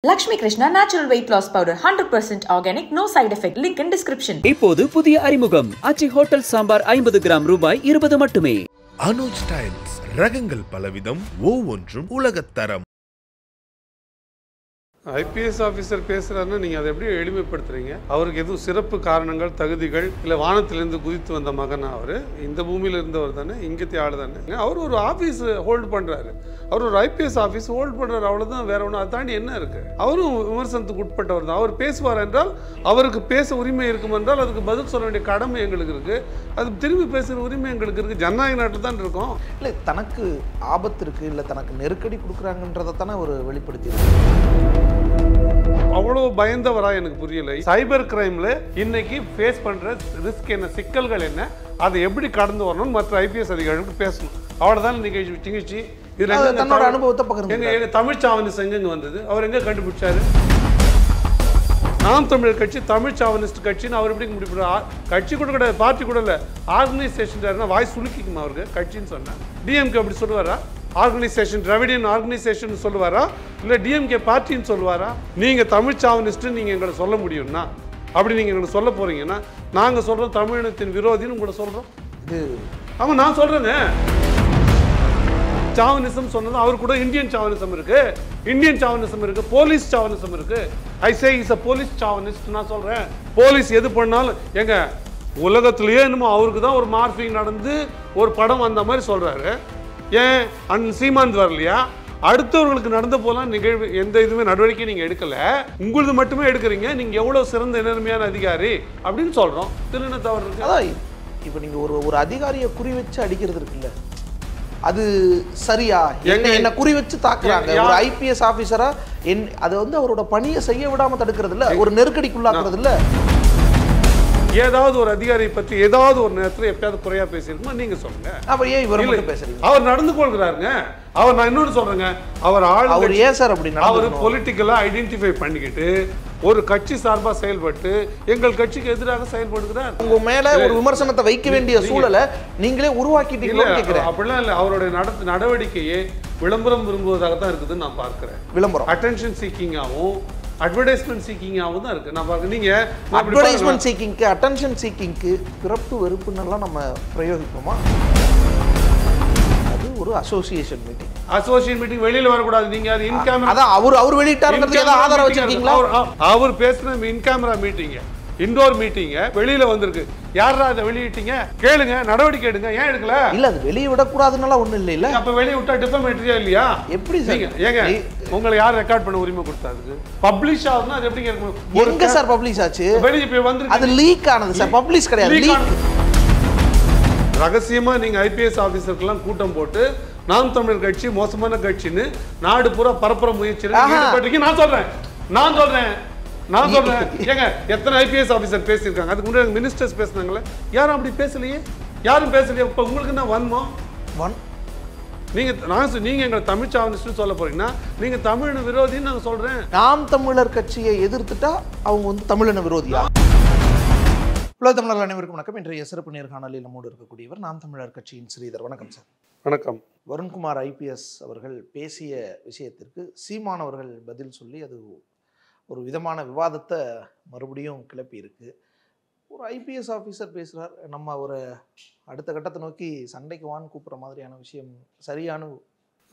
Lakshmi Krishna Natural Weight Loss Powder 100% organic, no side effect. Link in description. இப்போது புதிய அறிமுகம் ஆச்சி hotel sambar 50 gram ரூபாய் 20 மட்டுமே. அனுஜ் ஸ்டைல்ஸ் ரகங்கள் பலவிதம், ஒவ்வொன்றும் உலகத்தரம். ஐபிஎஸ் ஆஃபீஸர் பேசுகிறாருன்னா நீங்கள் அதை எப்படி எளிமைப்படுத்துறீங்க? அவருக்கு எதுவும் சிறப்பு காரணங்கள், தகுதிகள் இல்லை வானத்திலேருந்து குதித்து வந்த மகனா? அவர் இந்த பூமியில் இருந்தவர் தானே, இங்கத்தி ஆள் தானே. அவர் ஒரு ஆஃபீஸ் ஹோல்டு பண்ணுறாரு, அவர் ஒரு ஐபிஎஸ் ஆஃபீஸ் ஹோல்டு பண்ணுறாரு, அவ்வளோதான். வேற ஒன்று அதை தாண்டி என்ன இருக்குது? அவரும் விமர்சனத்துக்கு உட்பட்டவர் தான். அவர் பேசுவார் என்றால், அவருக்கு பேச உரிமை இருக்கும் என்றால் அதுக்கு பதில் சொல்ல வேண்டிய கடமை எங்களுக்கு இருக்குது. அது திரும்பி பேசுகிற உரிமை எங்களுக்கு இருக்குது. ஜனநாயக நாட்டில் தான் இருக்கோம். இல்லை, தனக்கு ஆபத்து இருக்குது, இல்லை தனக்கு நெருக்கடி கொடுக்குறாங்கன்றதை தானே அவர் வெளிப்படுத்தி. அவ்வளோ பயந்தவரா எனக்கு புரியல. சைபர் கிரைம்ல இன்னைக்கு ஃபேஸ் பண்ற ரிஸ்க் என்ன, சிக்கல்கள் என்ன, அதை எப்படி கடந்து வரணும் மற்ற ஐபிஎஸ் அதிகாரிகளுக்கு பேசணும். அவ்வளோதான் நிகழ்ச்சி. இதுல தன்னோட அனுபவத்தை பகிர்ந்து. எங்க தமிழ் சாவனிஸ்ட் எங்க வந்தது? அவர் எங்க கண்டுபிடிச்சாரு? நாம் தமிழர் கட்சி தமிழ் சாவனிஸ்ட் கட்சின்னு அவர் எப்படி முடிப்பிடுறாரு? கட்சி கூட கிடையாது, பார்ட்டி கூட இல்லை, ஆர்கனைசேஷன். வாய் சுலுக்கிக்குமா அவருக்கு கட்சின்னு சொன்னா? டிஎம்கே அப்படி சொல்லுவாரா? ஆர்கனைசேஷன், திராவிடியன் ஆர்கனைசேஷன் சொல்லுவாரா, இல்லை டிஎம்கே பார்ட்டின்னு சொல்லுவாரா? நீங்கள் தமிழ் சாவனிஸ்ட்டு நீங்கள் எங்களை சொல்ல முடியும்னா, அப்படி நீங்கள் எங்களை சொல்ல போகிறீங்கன்னா, நாங்கள் சொல்கிறோம் தமிழினத்தின் விரோதின்னு உங்களை சொல்கிறோம். இது ஆமாம், நான் சொல்கிறேங்க. சாவனிசம் சொன்னது அவர் கூட இந்தியன் சாவனிசம் இருக்குது, இந்தியன் சாவனிசம் இருக்குது, போலீஸ் சாவனிசம் இருக்குது. I say is a police chauvinist. நான் சொல்கிறேன், போலீஸ் எது பண்ணாலும் எங்க உலகத்துலேயே என்னமோ அவருக்கு தான் ஒரு மார்பிங் நடந்து ஒரு படம் அந்த மாதிரி சொல்கிறாரு. ஏன் சீமாந்த் வரலையா? அடுத்தவர்களுக்கு நடந்த போலாம் நிகழ்வு எந்த இதுவுமே நடவடிக்கை நீங்கள் எடுக்கலை, உங்களது மட்டுமே எடுக்கிறீங்க. நீங்கள் எவ்வளோ சிறந்த நேர்மையான அதிகாரி அப்படின்னு சொல்கிறோம். திருநெ தவறு இருக்கு. அதான் இப்போ நீங்கள் ஒரு அதிகாரியை குறி வச்சு அடிக்கிறது இருக்குல்ல, அது சரியா? என்ன குறி வச்சு தாக்குறாங்க ஒரு ஐபிஎஸ் ஆஃபீஸரா? அதை வந்து அவரோட பணியை செய்ய விடாமல் தடுக்கிறது இல்லை, ஒரு நெருக்கடிக்குள்ளாக்குறது இல்லை. ஏதாவது ஒரு அதிகாரியை பற்றி ஏதாவது ஒரு நேரத்தில் எப்பயாவது குறையா பேசியிருக்குமா நீங்க சொல்லுங்க. அவர் ஏன் இவர் மட்டும் பேசுறீங்க? அவர் நடந்து கொள்கிறாருங்க. அவர், நான் இன்னொன்று சொல்றேங்க, அவர் ஏன் சார் அப்படி? அவர் பொலிட்டிக்கலா ஐடென்டிஃபை பண்ணிக்கிட்டு ஒரு கட்சி சார்பா செயல்பட்டு எங்கள் கட்சிக்கு எதிராக செயல்படுகிறார். உங்க மேல ஒரு விமர்சனத்தை வைக்க வேண்டிய சூழலை நீங்களே உருவாக்கிட்டீங்களா கேக்குறேன். அப்படிலாம் இல்லை. அவருடைய நடவடிக்கையே விளம்பரம் விரும்புவதாக தான் இருக்குதுன்னு நான் பார்க்கிறேன். விளம்பரம், அட்டென்ஷன் சீக்கிங்காகவும் அட்வர்டைஸ்மெண்ட் சீக்கிங்காகவும் தான் இருக்கு. நான் பார்க்க நீங்க அட்வர்டைஸ்மெண்ட் சீக்கிங்க்கு, அட்டென்ஷன் சீக்கிங்க்கு பிறப்பு வெறுப்புன்னெல்லாம் நம்ம பிரயோகிப்போமா? அது ஒரு அசோசியேஷன் மீட்டிங். அசோசியேஷன் மீட்டிங் வெளியில வரக்கூடாது. நீங்க அது இன் கேமரா, அதான் அவர் வெளியிட்டாருங்கிறதுக்கு ஏதாவது ஆதாரம் வச்சிருக்கீங்களா? அவர் பேசுன இன் கேமரா மீட்டிங், இன்டோர் மீட்டிங் வெளியில வந்திருக்கு. யாரா அதை வெளியிட்டீங்க? கேளுங்க, நடவடிக்கை எடுங்க. ஏன் எடுக்கல? இல்ல, அது வெளியே விடக்கூடாதுன்னால ஒண்ணும் இல்ல. அப்ப வெளியே விட்டா டிஃபமேட்டரியா இல்லையா? எப்படி சார்? ஏங்க, உங்களை யார் ரெக்கார்ட் பண்ண உரிமை கொடுத்தாரு? பப்ளிஷ் ஆகுதுன்னா அது எப்படிங்க இருக்கும்? எங்க சார் பப்ளிஷ் ஆச்சு? வெளியே போய் வந்து அது லீக் ஆனது சார், பப்ளிஷ் கிடையாது. ரகசியமா நீங்க ஐபிஎஸ் ஆபீசருக்கெல்லாம் கூட்டம் போட்டு நாம் தமிழர் கட்சி மோசமான கட்சின்னு நாடு பூரா பரப்புற முயற்சி நான் சொல்றேன். ஏங்க, எத்தனை ஐபிஎஸ் ஆபீசர் பேசியிருக்காங்க? அதுக்கு முன்னாடி மினிஸ்டர்ஸ் பேசினாங்களே, யாரும் அப்படி பேசலையே. யாரும் பேசலையே. இப்போ உங்களுக்கு என்ன வன்மம்? நீங்க எங்களை தமிழ் சாவனிஸ்ட்னு சொல்ல போறீங்கன்னா நீங்க தமிழின விரோதின்னு நான் சொல்றேன். நாம் தமிழர் கட்சியை எதிர்த்துட்டா அவங்க வந்து தமிழின விரோதியா? உலக தமிழர்கள் அனைவருக்கும் வணக்கம். இன்றைய சிறப்பு நேர்காணலில் நம்மோடு இருக்கக்கூடியவர் நாம் தமிழர் கட்சியின் ஸ்ரீதர். வணக்கம் சார். வணக்கம். வருண்குமார் ஐபிஎஸ் அவர்கள் பேசிய விஷயத்திற்கு சீமான் அவர்கள் பதில் சொல்லி அது ஒரு விதமான விவாதத்தை மறுபடியும் கிளப்பி இருக்கு. ஒரு ஐபிஎஸ் ஆஃபீஸர் பேசுகிறார், நம்ம ஒரு அடுத்த கட்டத்தை நோக்கி சண்டைக்கு வான்னு கூப்பிட்ற மாதிரியான விஷயம் சரியான?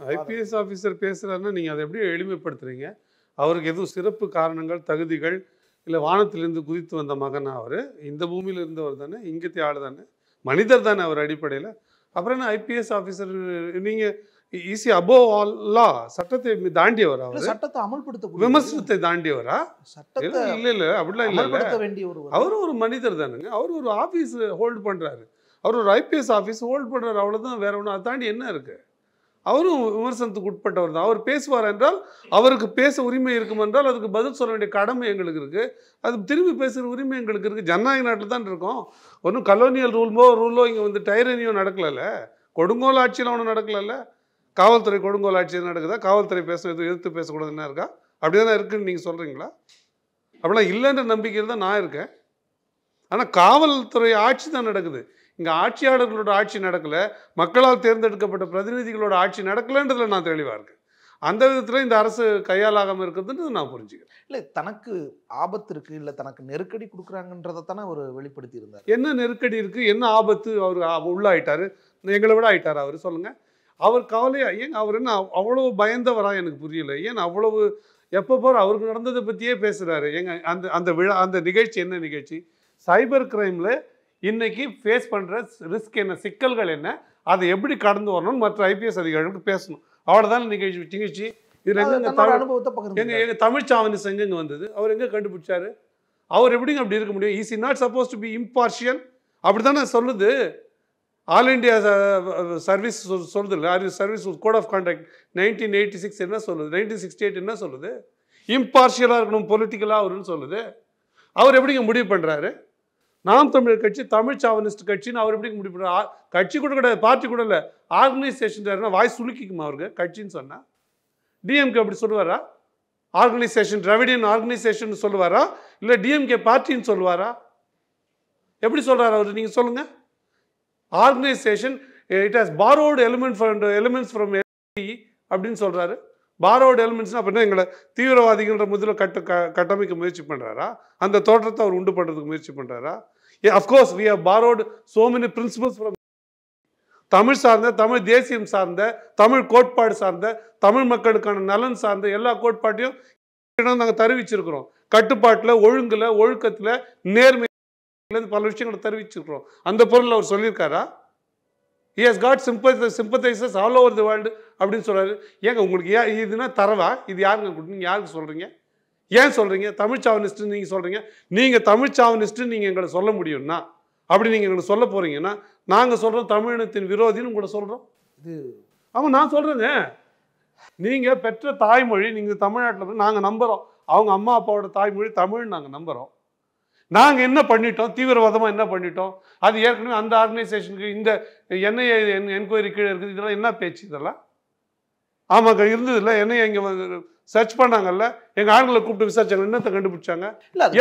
ஐபிஎஸ் ஆஃபீஸர் பேசுகிறாருன்னா நீங்கள் அதை எப்படி எளிமைப்படுத்துறீங்க? அவருக்கு எதுவும் சிறப்பு காரணங்கள், தகுதிகள் இல்லை வானத்திலிருந்து குதித்து வந்த மகனா? அவர் இந்த பூமியில் இருந்தவர் தானே, இங்கத்தி ஆள் தானே, மனிதர் தானே அவர் அடிப்படையில். அப்புறம் என்ன ஐபிஎஸ் ஆஃபீஸர்? நீங்கள் ஈஸி அபோவ் ஆல் லா, சட்டத்தை தாண்டியவரா? அவர் சட்டத்தை அமல்படுத்த, விமர்சனத்தை தாண்டியவரா? சட்டத்தை இல்லை அப்படிலாம் இல்லை. அவரும் ஒரு மனிதர் தானுங்க. அவர் ஒரு ஆஃபீஸ் ஹோல்டு பண்ணுறாரு, அவர் ஒரு ஐபிஎஸ் ஆஃபீஸ் ஹோல்டு பண்ணுறாரு, அவ்வளோதான். வேற ஒன்று அதை தாண்டி என்ன இருக்குது? அவரும் விமர்சனத்துக்கு உட்பட்டவர் தான். அவர் பேசுவார் என்றால், அவருக்கு பேச உரிமை இருக்கும் என்றால் அதுக்கு பதில் சொல்ல வேண்டிய கடமை எங்களுக்கு இருக்குது. அது திரும்பி பேசுகிற உரிமை எங்களுக்கு இருக்குது. ஜனநாயக நாட்டில் தான் இருக்கோம். ஒன்றும் கலோனியல் ரூலோ இங்கே வந்து டைரனியோ நடக்கலைல்ல, கொடுங்கோல் ஆட்சியில் ஒன்றும் நடக்கலைல்ல. காவல்துறை கொடுங்கோல் ஆட்சி நடக்குதா? காவல்துறை எதிர்த்து பேசக்கூடாதுன்னா இருக்கா? அப்படி தானே இருக்குன்னு நீங்கள் சொல்கிறீங்களா? அப்படிலாம் இல்லைன்ற நம்பிக்கையில் தான் நான் இருக்கேன். ஆனால் காவல்துறை ஆட்சி தான் நடக்குது. இங்கே ஆட்சியாளர்களோட ஆட்சி நடக்கலை, மக்களால் தேர்ந்தெடுக்கப்பட்ட பிரதிநிதிகளோட ஆட்சி நடக்கலைன்றதுல நான் தெளிவாக இருக்கேன். அந்த விதத்தில் இந்த அரசு கையாளாகாமல் இருக்கிறதுன்னு நான் புரிஞ்சுக்கிறேன். இல்லை, தனக்கு ஆபத்து இருக்கு, இல்லை தனக்கு நெருக்கடி கொடுக்குறாங்கன்றதை தானே அவர் வெளிப்படுத்தி இருந்தார். என்ன நெருக்கடி இருக்குது, என்ன ஆபத்து அவர் உள்ளாயிட்டாரு, எங்களை விட ஆயிட்டார் அவர் சொல்லுங்கள். அவர் கவலையா ஏன் அவர் என்ன அவ்வளோ பயந்தவரா எனக்கு புரியல. ஏன் அவ்வளவு எப்போ போகிற அவருக்கு நடந்ததை பற்றியே பேசுகிறாரு. அந்த விழா அந்த நிகழ்ச்சி என்ன நிகழ்ச்சி? சைபர் கிரைமில் இன்னைக்கு ஃபேஸ் பண்ணுற ரிஸ்க் என்ன, சிக்கல்கள் என்ன, அதை எப்படி கடந்து வரணும்னு மற்ற ஐபிஎஸ் அதிகாரிகளுக்கு பேசணும். அவ்வளோதான் நிகழ்ச்சி. இதில் எங்கள் தமிழ் சாவனிஸ் எங்கெங்கே வந்தது, அவர் எங்கே கண்டுபிடிச்சாரு, அவர் எப்படிங்க அப்படி இருக்க முடியும்? Is not supposed to be impartial, அப்படி தானே சொல்லுது ஆல் இண்டியா சர்வீஸ் சொல்லுது இல்லை, சர்வீஸ் கோட் ஆஃப் கான்டாக்ட் 1986 என்ன சொல்லுது, 1968 என்ன சொல்லுது, இம்பார்ஷியலாக இருக்கணும் பொலிட்டிக்கலாக அவருன்னு சொல்லுது. அவர் எப்படிங்க முடிவு பண்ணுறாரு? நாம் தமிழர் கட்சி தமிழ் சாவனிஸ்ட் கட்சின்னு அவர் எப்படி முடிவு பண்ணுறாரு? கட்சி கூட கிடையாது, பார்ட்டி கூட இல்லை, ஆர்கனைசேஷன். வாய்ஸ் சுலுக்கிக்குமா அவருக்கு கட்சின்னு சொன்னால்? டிஎம்கே அப்படி சொல்லுவாரா? ஆர்கனைசேஷன், திராவிடியன் ஆர்கனைசேஷன் சொல்லுவாரா, இல்லை டிஎம்கே பார்ட்டின்னு சொல்லுவாரா? எப்படி சொல்கிறார் அவர்? நீங்கள் சொல்லுங்கள். Organisation it has borrowed elements from அப்படின்னு சொல்கிறாரு. borrowed elements அப்படின்னா எங்களை தீவிரவாதிகள்ன்ற முதல்ல கட்டமைக்க முயற்சி பண்ணுறாரா? அந்த தோற்றத்தை அவர் உண்டு பண்ணுறதுக்கு முயற்சி பண்ணுறாரா? Of course we have borrowed so many principles from Tamil சார்ந்த, தமிழ் தேசியம் சார்ந்த, தமிழ் கோட்பாடு சார்ந்த, தமிழ் மக்களுக்கான நலன் சார்ந்த எல்லா கோட்பாட்டையும் நாங்கள் தெரிவிச்சிருக்கிறோம். கட்டுப்பாட்டில், ஒழுங்கில், ஒழுக்கத்தில், நேர்மை பல விஷயங்களை தெரிவிச்சிருக்கிறோம். அந்த பொருள் அவர் சொல்லியிருக்காரா? he has got sympathizers all over the world அப்படின்னு சொல்கிறாரு. ஏங்க உங்களுக்கு இதுனா தரவா? இது யாருங்க நீங்கள் யாருக்கு சொல்கிறீங்க? ஏன் சொல்கிறீங்க தமிழ் சாவனிஸ்ட்டு நீங்கள் சொல்கிறீங்க? நீங்கள் தமிழ் சாவனிஸ்ட்டு நீங்கள் எங்களை சொல்ல முடியும்னா, அப்படி நீங்கள் எங்களுக்கு சொல்ல போகிறீங்கன்னா நாங்கள் சொல்கிறோம் தமிழினத்தின் விரோதின்னு உங்களை சொல்கிறோம். இது ஆமாம், நான் சொல்கிறேங்க. நீங்கள் பெற்ற தாய்மொழி, நீங்கள் தமிழ்நாட்டில் நாங்கள் நம்புகிறோம். அவங்க அம்மா அப்பாவோட தாய்மொழி தமிழ் நாங்கள் நம்புகிறோம். நாங்கள் என்ன பண்ணிட்டோம், தீவிரவாதமாக என்ன பண்ணிட்டோம்? அது ஏற்கனவே அந்த ஆர்கனைசேஷனுக்கு இந்த என்ஐஏ என்கொயரி கீழே இருக்குது. இதெல்லாம் என்ன பேச்சு இதெல்லாம்? ஆமாங்க, இருந்தது இல்லை. என்ஐஏ இங்கே சர்ச் பண்ணாங்கல்ல, எங்கள் ஆண்களை கூப்பிட்டு விசாரிச்சாங்க, என்னத்தை கண்டுபிடிச்சாங்க?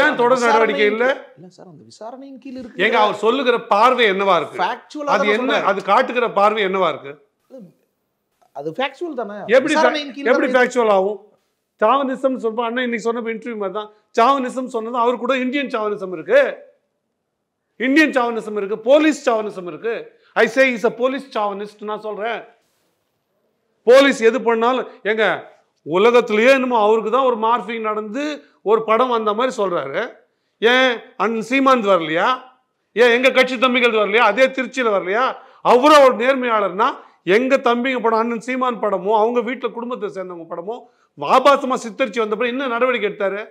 ஏன் தொடர் நடவடிக்கை இல்லை? சார், அந்த விசாரணையின் கீழ் இருக்கு. எங்க அவர் சொல்லுகிற பார்வை என்னவா இருக்கு? அது என்ன, அது காட்டுகிற பார்வை என்னவா இருக்கு? அது ஃபேக்சுவல் தானே. எப்படி ஃபேக்சுவல் ஆகும்? சாவனிசம் சொல்றோம். அண்ணன் இன்னைக்கு சொன்ன இன்டர்வியூ மாதிரி தான் சாவனிசம் சொன்னது. அவர் கூட இந்தியன் சாவனிசம் இருக்கு, இந்தியன் சாவனிசம் இருக்கு, போலீஸ் சாவனிசம் இருக்கு. I say is a police chauvinist. நான் சொல்றேன், போலீஸ் எது பண்ணாலும் எங்க உலகத்திலேயே என்னமோ அவருக்கு தான் ஒரு மார்பிங் நடந்து ஒரு படம் அந்த மாதிரி சொல்றாரு. ஏன் அண்ணன் சீமான் வரலையா? ஏன் எங்க கட்சி தம்பிகள் வரலையா? அதே திருச்சியில வரலையா? அவரும் ஒரு நேர்மையாளர்னா எங்க தம்பிங்க படம், அண்ணன் சீமான் படமோ, அவங்க வீட்டில் குடும்பத்தை சேர்ந்தவங்க படமோ ஆபாசமா சித்தரிச்சு வந்தப்ப என்ன நடவடிக்கை எடுத்தாரு?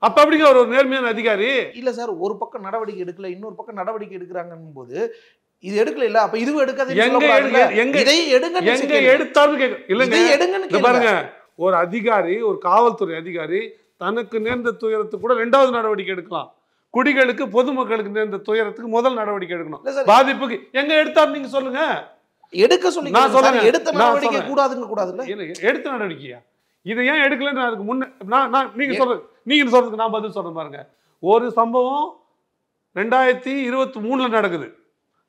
அப்ப அப்படிங்க அவர் ஒரு நேர்மையான அதிகாரி இல்ல சார். ஒரு பக்கம் நடவடிக்கை எடுக்கல, இன்னொரு பக்கம் நடவடிக்கை எடுக்கிறாங்கன்னு போது இது எடுக்கல இல்ல, அப்ப இதுவும் எடுக்காது. பாருங்க, ஒரு அதிகாரி, ஒரு காவல்துறை அதிகாரி தனக்கு நேர்ந்த துயரத்துக்கு கூட 2வது நடவடிக்கை எடுக்கலாம். குடிகளுக்கு, பொதுமக்களுக்கு நேர்ந்த துயரத்துக்கு முதல் நடவடிக்கை எடுக்கணும். பாதிப்புக்கு எங்க எடுத்தாரு நீங்க சொல்லுங்க. எடுக்க சொல்லி நான் சொல்றேன், எடுத்த நடவடிக்கை கூடாதுங்க. கூடாதுல்ல, எடுத்த நடவடிக்கையா? இதை ஏன் எடுக்கலன்னு அதுக்கு முன்ன நீங்க சொல்றதுக்கு நான் பதில் சொல்றேன் பாருங்க. ஒரு சம்பவம் 2023 நடக்குது,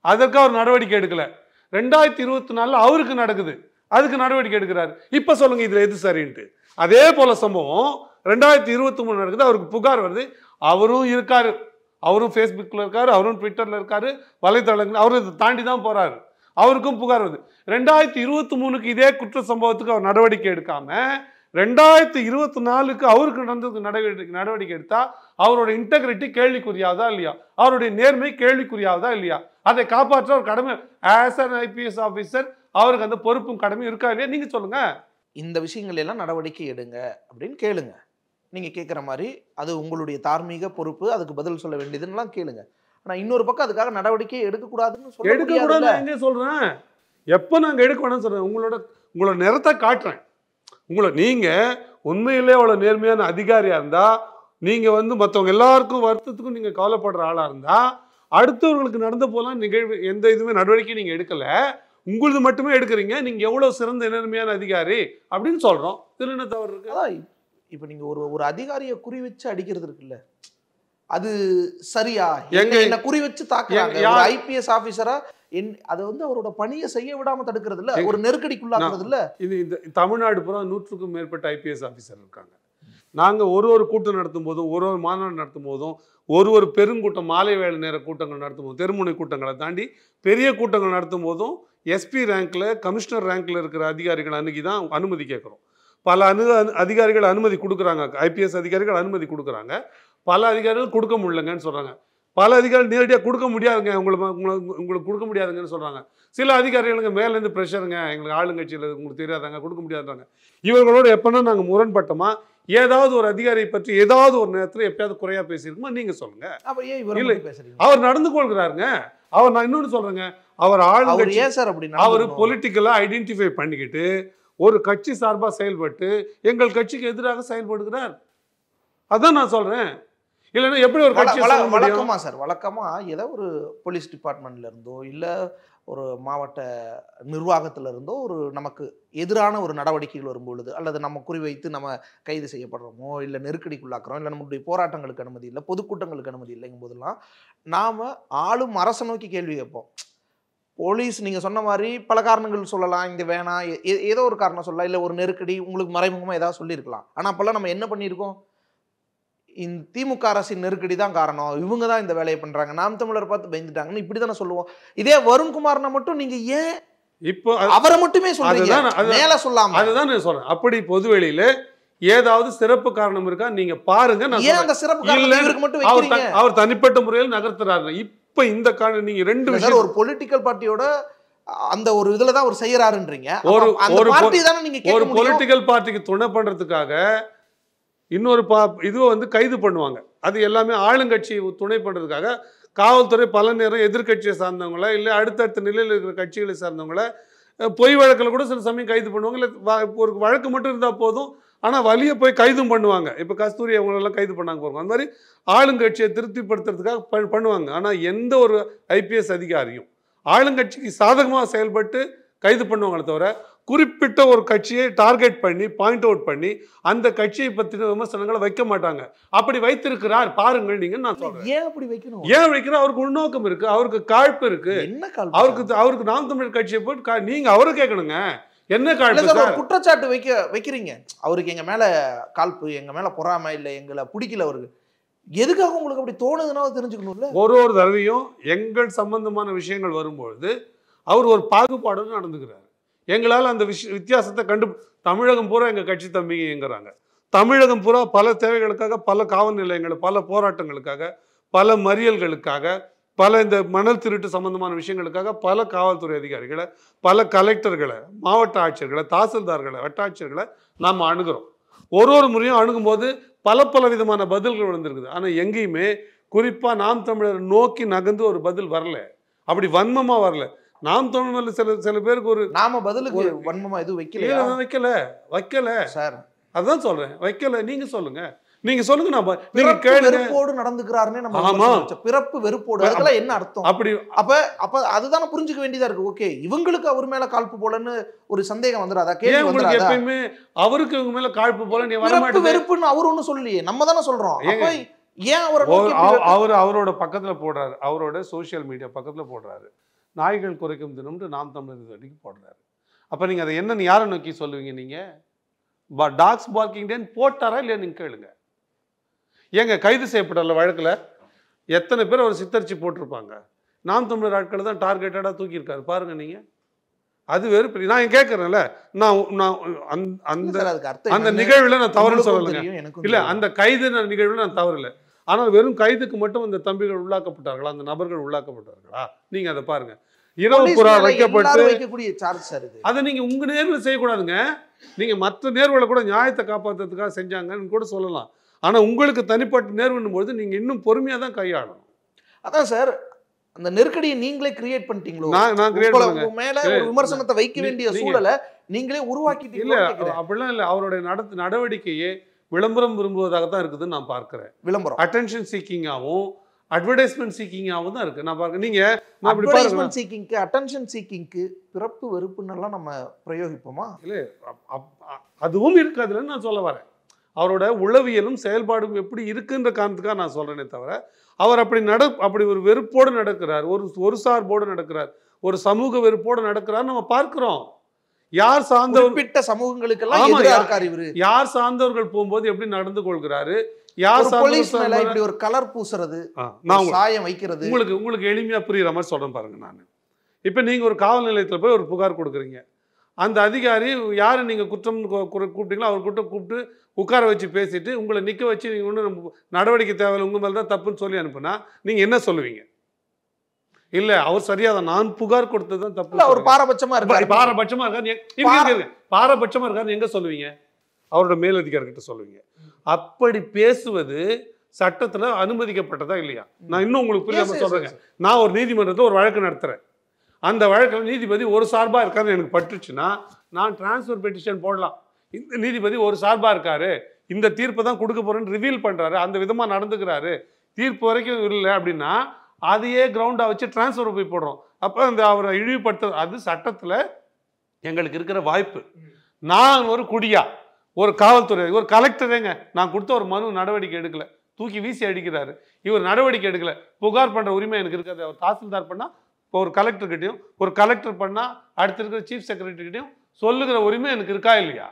அதற்கு அவர் நடவடிக்கை எடுக்கல. 2024 அவருக்கு நடக்குது, அதுக்கு நடவடிக்கை எடுக்கிறாரு. இப்ப சொல்லுங்க இதுல எது சரின்ட்டு. அதே போல சம்பவம் 2023 நடக்குது, அவருக்கு புகார் வருது. அவரும் இருக்காரு, அவரும் ஃபேஸ்புக்ல இருக்காரு, அவரும் ட்விட்டர்ல இருக்காரு, வலைத்தளங்கள், அவரும் இதை தாண்டி தான் போறாரு. அவருக்கும் புகார் வருது. 2023க்கு இதே குற்ற சம்பவத்துக்கு அவர் நடவடிக்கை எடுக்காம 2024க்கு அவருக்கு நடந்ததுக்கு நடவடிக்கை எடுத்தா அவரோட இன்டெகிரிட்டி கேள்விக்குரியாவதா இல்லையா? அவருடைய நேர்மை கேள்விக்குரியாவதா இல்லையா? அதை காப்பாற்ற ஒரு கடமை ஆஸ் an ஐபிஎஸ் ஆஃபீஸர் அவருக்கு அந்த பொறுப்பும் கடமையும் இருக்கா இல்லையா? நீங்க சொல்லுங்க. இந்த விஷயங்கள் எல்லாம் நடவடிக்கை எடுங்க அப்படின்னு கேளுங்க. நீங்க கேட்குற மாதிரி அது உங்களுடைய தார்மீக பொறுப்பு, அதுக்கு பதில் சொல்ல வேண்டியதுன்னெலாம் கேளுங்க. ஆனா இன்னொரு பக்கம் அதுக்காக நடவடிக்கை எடுக்கக்கூடாதுன்னு சொல்ல எடுக்கக்கூடாது எங்க சொல்றேன். எப்போ நாங்கள் எடுக்க வேணும்னு சொல்றேன். உங்களோட நிறத்தை காட்டுறேன். நீங்க உண்மையிலே அவ்வளவு நேர்மையான அதிகாரியா இருந்தா, நீங்க மற்றவங்க எல்லாருக்கும் வருத்தத்துக்கும் நீங்க கவலைப்படுற ஆளா இருந்தா, அடுத்தவர்களுக்கு நடந்த போலாம் நிகழ்வு எந்த இதுவுமே நடவடிக்கை நீங்க எடுக்கல, உங்களது மட்டுமே எடுக்கிறீங்க. நீங்க எவ்வளவு சிறந்த நேர்மையான அதிகாரி அப்படின்னு சொல்றோம். இதுல என்ன தவறு இருக்கு? இப்ப நீங்க ஒரு அதிகாரியை குறி வச்சு அடிக்கிறது இருக்குல்ல, அது சரியா? என்ன குறி வச்சு தாக்குறாங்க? ஐபிஎஸ் ஆபீசரா அதை வந்து அவரோட பணியை செய்ய விடாம தடுக்கிறது இல்ல, ஒரு நெருக்கடிக்குள்ளாக்குறது இல்ல. இந்த தமிழ்நாடு பூரா 100க்கும் மேற்பட்ட IPS ஆஃபீஸர் இருக்காங்க. நாங்கள் ஒரு கூட்டம் நடத்தும் போதும், ஒரு மாநாடு நடத்தும் போதும், ஒரு பெருங்கூட்டம் மாலை வேலை நேர கூட்டங்கள் நடத்தும் போதும், தெருமுனை கூட்டங்களை தாண்டி பெரிய கூட்டங்கள் நடத்தும் போதும் SP ரேங்க்ல கமிஷனர் ரேங்க்ல இருக்கிற அதிகாரிகள் அன்னைக்கு தான் அனுமதி கேட்குறோம். பல அதிகாரிகள் அனுமதி கொடுக்குறாங்க, IPS அதிகாரிகள் அனுமதி கொடுக்குறாங்க. பல அதிகாரிகள் கொடுக்க முடியலங்கன்னு சொல்றாங்க. பல அதிகாரிகள் நேரடியாக கொடுக்க முடியாதுங்க, உங்களுக்கு கொடுக்க முடியாதுங்கன்னு சொல்றாங்க. சில அதிகாரிகளுங்க மேலேருந்து ப்ரெஷருங்க, எங்களுக்கு ஆளுங்கட்சியில் உங்களுக்கு தெரியாதாங்க, கொடுக்க முடியாதுறாங்க. இவர்களோட எப்போனா நாங்கள் முரண்பட்டோமா, ஏதாவது ஒரு அதிகாரியை பற்றி ஏதாவது ஒரு நேரத்தில் எப்பயாவது குறையா பேசியிருக்குமா நீங்க சொல்லுங்க. இல்லை, அவர் நடந்து கொள்கிறாருங்க. நான் இன்னொன்று சொல்றேங்க, அவர் ஆளுங்கட்சி அவர் பொலிட்டிக்கலா ஐடென்டிஃபை பண்ணிக்கிட்டு ஒரு கட்சி சார்பாக செயல்பட்டு எங்கள் கட்சிக்கு எதிராக செயல்படுகிறார். அதான் நான் சொல்றேன். இல்லைன்னா எப்படி ஒரு கட்சி வழக்கமா சார், வழக்கமா ஏதோ ஒரு போலீஸ் டிபார்ட்மெண்ட்ல இருந்தோ இல்ல ஒரு மாவட்ட நிர்வாகத்துல இருந்தோ ஒரு நமக்கு எதிரான ஒரு நடவடிக்கைகள் வரும்பொழுது, அல்லது நம்ம குறிவைத்து நம்ம கைது செய்யப்படுறோமோ இல்லை நெருக்கடிக்குள்ளாக்குறோம், இல்லை நம்மளுடைய போராட்டங்களுக்கு அனுமதி இல்லை, பொதுக்கூட்டங்களுக்கு அனுமதி இல்லைங்கும் போதெல்லாம் நாம ஆளும் அரசை நோக்கி கேள்வி கேட்போம். போலீஸ் நீங்க சொன்ன மாதிரி பல காரணங்கள் சொல்லலாம், இங்க வேணாம் ஏதோ ஒரு காரணம் சொல்லலாம், இல்லை ஒரு நெருக்கடி உங்களுக்கு மறைமுகமா ஏதாவது சொல்லியிருக்கலாம். ஆனா அப்பெல்லாம் நம்ம என்ன பண்ணியிருக்கோம், இந்த திமுக அரசின் நெருக்கடி தான் காரணம், இவங்க தான் இந்த வேலையை பண்றாங்க, நாம் தமிழர் பார்த்து பயந்துட்டாங்கன்னு இப்படி தானே சொல்லுவோம். இதே வருண்குமார்னா மட்டும் நீங்க ஏன் இப்போ அவரை மட்டுமே சொல்றீங்க, மேல சொல்லாம? அதுதான் நான் சொல்றேன். அப்படி பொதுவெளியில ஏதாவது சிறப்பு காரணம் இருக்கா நீங்க பாருங்க. ஏன் அந்த சிறப்பு காரணம் இவருக்கு மட்டும் வைக்கிறீங்க? அவர் தனிப்பட்ட முறையில் நகர்த்துறாரு. இப்ப இந்த காரணம் நீங்க ரெண்டு விஷயம், ஒரு பொலிட்டிக்கல் பார்ட்டியோட அந்த ஒரு இதுல தான் அவர் செய்யறாருன்றீங்க. ஒரு பார்ட்டி தானே நீங்க கேட்க முடியும். ஒரு பொலிட்டிக்கல் பார்ட்டிக்கு துணை பண்றதுக்காக இன்னொரு இதுவை வந்து கைது பண்ணுவாங்க. அது எல்லாமே ஆளுங்கட்சி துணை பண்றதுக்காக காவல்துறை பல நேரம் எதிர்கட்சியை சார்ந்தவங்கள இல்லை அடுத்தடுத்த நிலையில் இருக்கிற கட்சிகளை சார்ந்தவங்கள பொய் வழக்கில் கூட சில சமயம் கைது பண்ணுவாங்க. இல்லை ஒரு வழக்கு மட்டும் இருந்தால் போதும், ஆனால் வழியை போய் கைதும் பண்ணுவாங்க. இப்போ கஸ்தூரி அவங்களெல்லாம் கைது பண்ணாங்க போகிறாங்க. அந்த மாதிரி ஆளுங்கட்சியை திருப்திப்படுத்துறதுக்காக பண்ணுவாங்க. ஆனால் எந்த ஒரு IPS அதிகாரியும் ஆளுங்கட்சிக்கு சாதகமாக செயல்பட்டு கைது பண்ணுவாங்களே தவிர குறிப்பிட்ட ஒரு கட்சியை டார்கெட் பண்ணி பாயிண்ட் அவுட் பண்ணி அந்த கட்சியை பற்றின விமர்சனங்களை வைக்க மாட்டாங்க. அப்படி வைத்திருக்கிறார் பாருங்கள் நீங்க. நான் சொல்றேன், ஏன் அப்படி வைக்கணும்? ஏன் வைக்கிறோம்? அவருக்கு உள்நோக்கம் இருக்கு, அவருக்கு காழ்ப்பு இருக்கு. என்ன காழ்ப்பு? அவருக்கு நாம் தமிழர் கட்சியை போட்டு நீங்க அவரை கேட்கணுங்க, என்ன காழ்ப்பு? குற்றச்சாட்டு வைக்கிறீங்க, அவருக்கு எங்க மேல காழ்ப்பு, எங்க மேல பொறாமை, இல்லை எங்களை பிடிக்கல அவருக்கு, எதுக்காக உங்களுக்கு அப்படி தோணுதுன்னா தெரிஞ்சுக்கணும்ல. ஒரு தடவையும் எங்கள் சம்பந்தமான விஷயங்கள் வரும்பொழுது அவர் ஒரு பாகுபாடு நடந்துக்கிறார். எங்களால் அந்த வித்தியாசத்தை தமிழகம் பூரா எங்கள் கட்சி தம்பிங்கிறாங்க. தமிழகம் பூரா பல தேவைகளுக்காக, பல காவல் நிலையங்கள், பல போராட்டங்களுக்காக, பல மறியல்களுக்காக, பல இந்த மணல் திருட்டு சம்பந்தமான விஷயங்களுக்காக பல காவல்துறை அதிகாரிகளை, பல கலெக்டர்களை, மாவட்ட ஆட்சியர்களை, தாசில்தார்களை, வட்டாட்சியர்களை நாம் அணுகிறோம். ஒரு முறையும் அணுகும்போது பல விதமான பதில்கள் விழுந்திருக்குது. ஆனால் எங்கேயுமே குறிப்பாக நாம் தமிழர் நோக்கி நகர்ந்து ஒரு பதில் வரல, அப்படி வன்மமாக வரல. நாம் தமிழ் சில பேருக்கு ஒரு நாம பதிலுக்கு வன்மமா எதுவும் வைக்கல சார். அதான் சொல்றேன், வைக்கல. நீங்க சொல்லுங்க, நீங்க வெறுப்போடு நடந்துக்கிறாருன்னு நம்ம பிறப்பு வெறுப்போடு, அதெல்லாம் என்ன அர்த்தம்? அப்ப அதுதானே புரிஞ்சுக்க வேண்டியதா இருக்கு. ஓகே, இவங்களுக்கு அவர் மேல காழ்ப்பு போலன்னு ஒரு சந்தேகம் வந்துடாதா? எப்பயுமே அவருக்கு இவங்க மேல காழ்ப்பு போல நீ வர மாட்டே வெறுப்புன்னு அவர் ஒன்னும் சொல்லலையே, நம்ம தானே சொல்றோம். ஏன் அவரோட பக்கத்துல போடுறாரு, அவரோட சோசியல் மீடியா பக்கத்துல போடுறாரு, நாய்கள் குறைக்கும் தினம்னு நாம் தமிழர் அன்னைக்கு போடுறாரு. அப்போ நீங்கள் அதை என்னன்னு யாரை நோக்கி சொல்லுவீங்க? நீங்கள் டாக்ஸ் பார்க்கிங் டேன்னு போட்டாரா இல்லையா நீங்கள் கேளுங்க. ஏங்க கைது செய்யப்படல வழக்கில் எத்தனை பேர் அவர் சித்தரிச்சு போட்டிருப்பாங்க? நாம் தமிழர் ஆட்களை தான் டார்கெட்டடாக தூக்கியிருக்காரு பாருங்க நீங்கள். அது வெறுப்பு. நான் கேட்குறேன்ல, அந்த நிகழ்வில் நான் தவறுன்னு சொல்லலைங்க. இல்லை, அந்த கைது நிகழ்வில் நான் தவறு இல்லை. ஆனால் வெறும் கைதுக்கு மட்டும் அந்த தம்பிகள் உள்ளாக்கப்பட்டார்களா, அந்த நபர்கள் உள்ளாக்கப்பட்டார்களா? நீங்க அதை பாருங்க. இரவு புறா வைக்கப்பட்டு அதை நீங்க உங்க நேர்வில் செய்யக்கூடாதுங்க. நீங்க மற்ற நேர்வுகளை கூட நியாயத்தை காப்பாற்றுறதுக்காக செஞ்சாங்கன்னு கூட சொல்லலாம். ஆனா உங்களுக்கு தனிப்பட்ட நேர்வுன்னும் போது நீங்க இன்னும் பொறுமையா தான் கையாளணும். அதான் சார், அந்த நெருக்கடியை நீங்களே கிரியேட் பண்ணிட்டீங்களோ? மேல ஒரு விமர்சனத்தை வைக்க வேண்டிய சூழலை நீங்களே உருவாக்கிட்டீங்க. இல்ல, அப்படிலாம் இல்லை. அவருடைய நடவடிக்கையே விளம்பரம் விரும்புவதாகத்தான் இருக்குதுன்னு நான் பார்க்கிறேன். விளம்பரம் அட்டென்ஷன் சீக்கிங்காகவும் அட்வர்டைஸ்மெண்ட் சீக்கிங்காகவும் தான் இருக்கு. நான் பார்க்க நீங்க அட்வர்டைஸ்மெண்ட் சீக்கிங்க்கு, அட்டென்ஷன் சீக்கிங்க்கு பிறப்பு வெறுப்புன்னெல்லாம் நம்ம பிரயோகிப்போமா? இல்லை, அதுவும் இருக்கு அதுலன்னு நான் சொல்ல வரேன். அவரோட உளவியலும் செயல்பாடும் எப்படி இருக்குன்ற காரணத்துக்காக நான் சொல்றேனே தவிர அவர் அப்படி ஒரு வெறுப்போடு நடக்கிறார், ஒரு சார்போடு நடக்கிறார், ஒரு சமூக வெறுப்போடு நடக்கிறார் நம்ம பார்க்கிறோம். யார் சார்ந்த குறிப்பிட்ட சமூகங்களுக்கெல்லாம் எதிரா இருக்கார் இவரு. யார் சார்ந்தவர்கள் போகும்போது எப்படி நடந்து கொள்கிறாரு, யார் போலீஸ் மேல இப்படி ஒரு கலர் பூசுறது, சாயம் வைக்கிறது, உங்களுக்கு எளிமையா புரியுற மாதிரி சொல்றேன் பாருங்க. நான் இப்ப நீங்க ஒரு காவல் நிலையத்துல போய் ஒரு புகார் கொடுக்குறீங்க. அந்த அதிகாரி யாரு நீங்க குற்றம் கூப்பிட்டீங்களோ அவர் கிட்ட கூப்பிட்டு உட்கார வச்சு பேசிட்டு உங்களை நிக்க வச்சு நீங்க ஒன்றும் நடவடிக்கை தேவையில்லை, உங்க மேல தான் தப்புன்னு சொல்லி அனுப்புனா நீங்க என்ன சொல்லுவீங்க? இல்ல அவர் சரியாதான், நான் புகார் கொடுத்ததுதான் தப்பு. அவர் பாரபட்சமா இருக்காரு. பாரபட்சமா இருக்காரு எங்க சொல்லுவீங்க? அவரோட மேலதிகாரிகிட்ட சொல்லுவீங்க. அப்படி பேசுவது சட்டத்துல அனுமதிக்கப்பட்டதா இல்லையா? நான் இன்னும் உங்களுக்கு புரியாம சொல்றேங்க. நான் ஒரு நீதிமன்றத்தில் ஒரு வழக்கு நடத்துறேன். அந்த வழக்கில் நீதிபதி ஒரு சார்பா இருக்காருன்னு எனக்கு பட்டுச்சுன்னா நான் டிரான்ஸ்ஃபர் பெட்டிஷன் போடலாம். இந்த நீதிபதி ஒரு சார்பா இருக்காரு, இந்த தீர்ப்பை தான் கொடுக்க போறேன்னு ரிவீல் பண்றாரு, அந்த விதமா நடந்துக்கிறாரு, தீர்ப்பு வரைக்கும் இல்லை அப்படின்னா அதையே கிரவுண்டா வச்சு டிரான்ஸ்ஃபர் போய் போடுறோம். அப்போ அந்த அவரை இழிவுபடுத்த அது சட்டத்துல எங்களுக்கு இருக்கிற வாய்ப்பு. நான் ஒரு குடியா, ஒரு காவல்துறை, ஒரு கலெக்டரேங்க, நான் கொடுத்த ஒரு மனு நடவடிக்கை எடுக்கல, தூக்கி வீசி அடிக்கிறாரு, இவர் நடவடிக்கை எடுக்கல, புகார் பண்ற உரிமை எனக்கு இருக்காது. அவர் தாசில்தார் பண்ணா இப்போ ஒரு கலெக்டர்கிட்டையும், ஒரு கலெக்டர் பண்ணா அடுத்து இருக்கிற சீஃப் செக்ரட்டரிகிட்டையும் சொல்லுகிற உரிமை எனக்கு இருக்கா இல்லையா?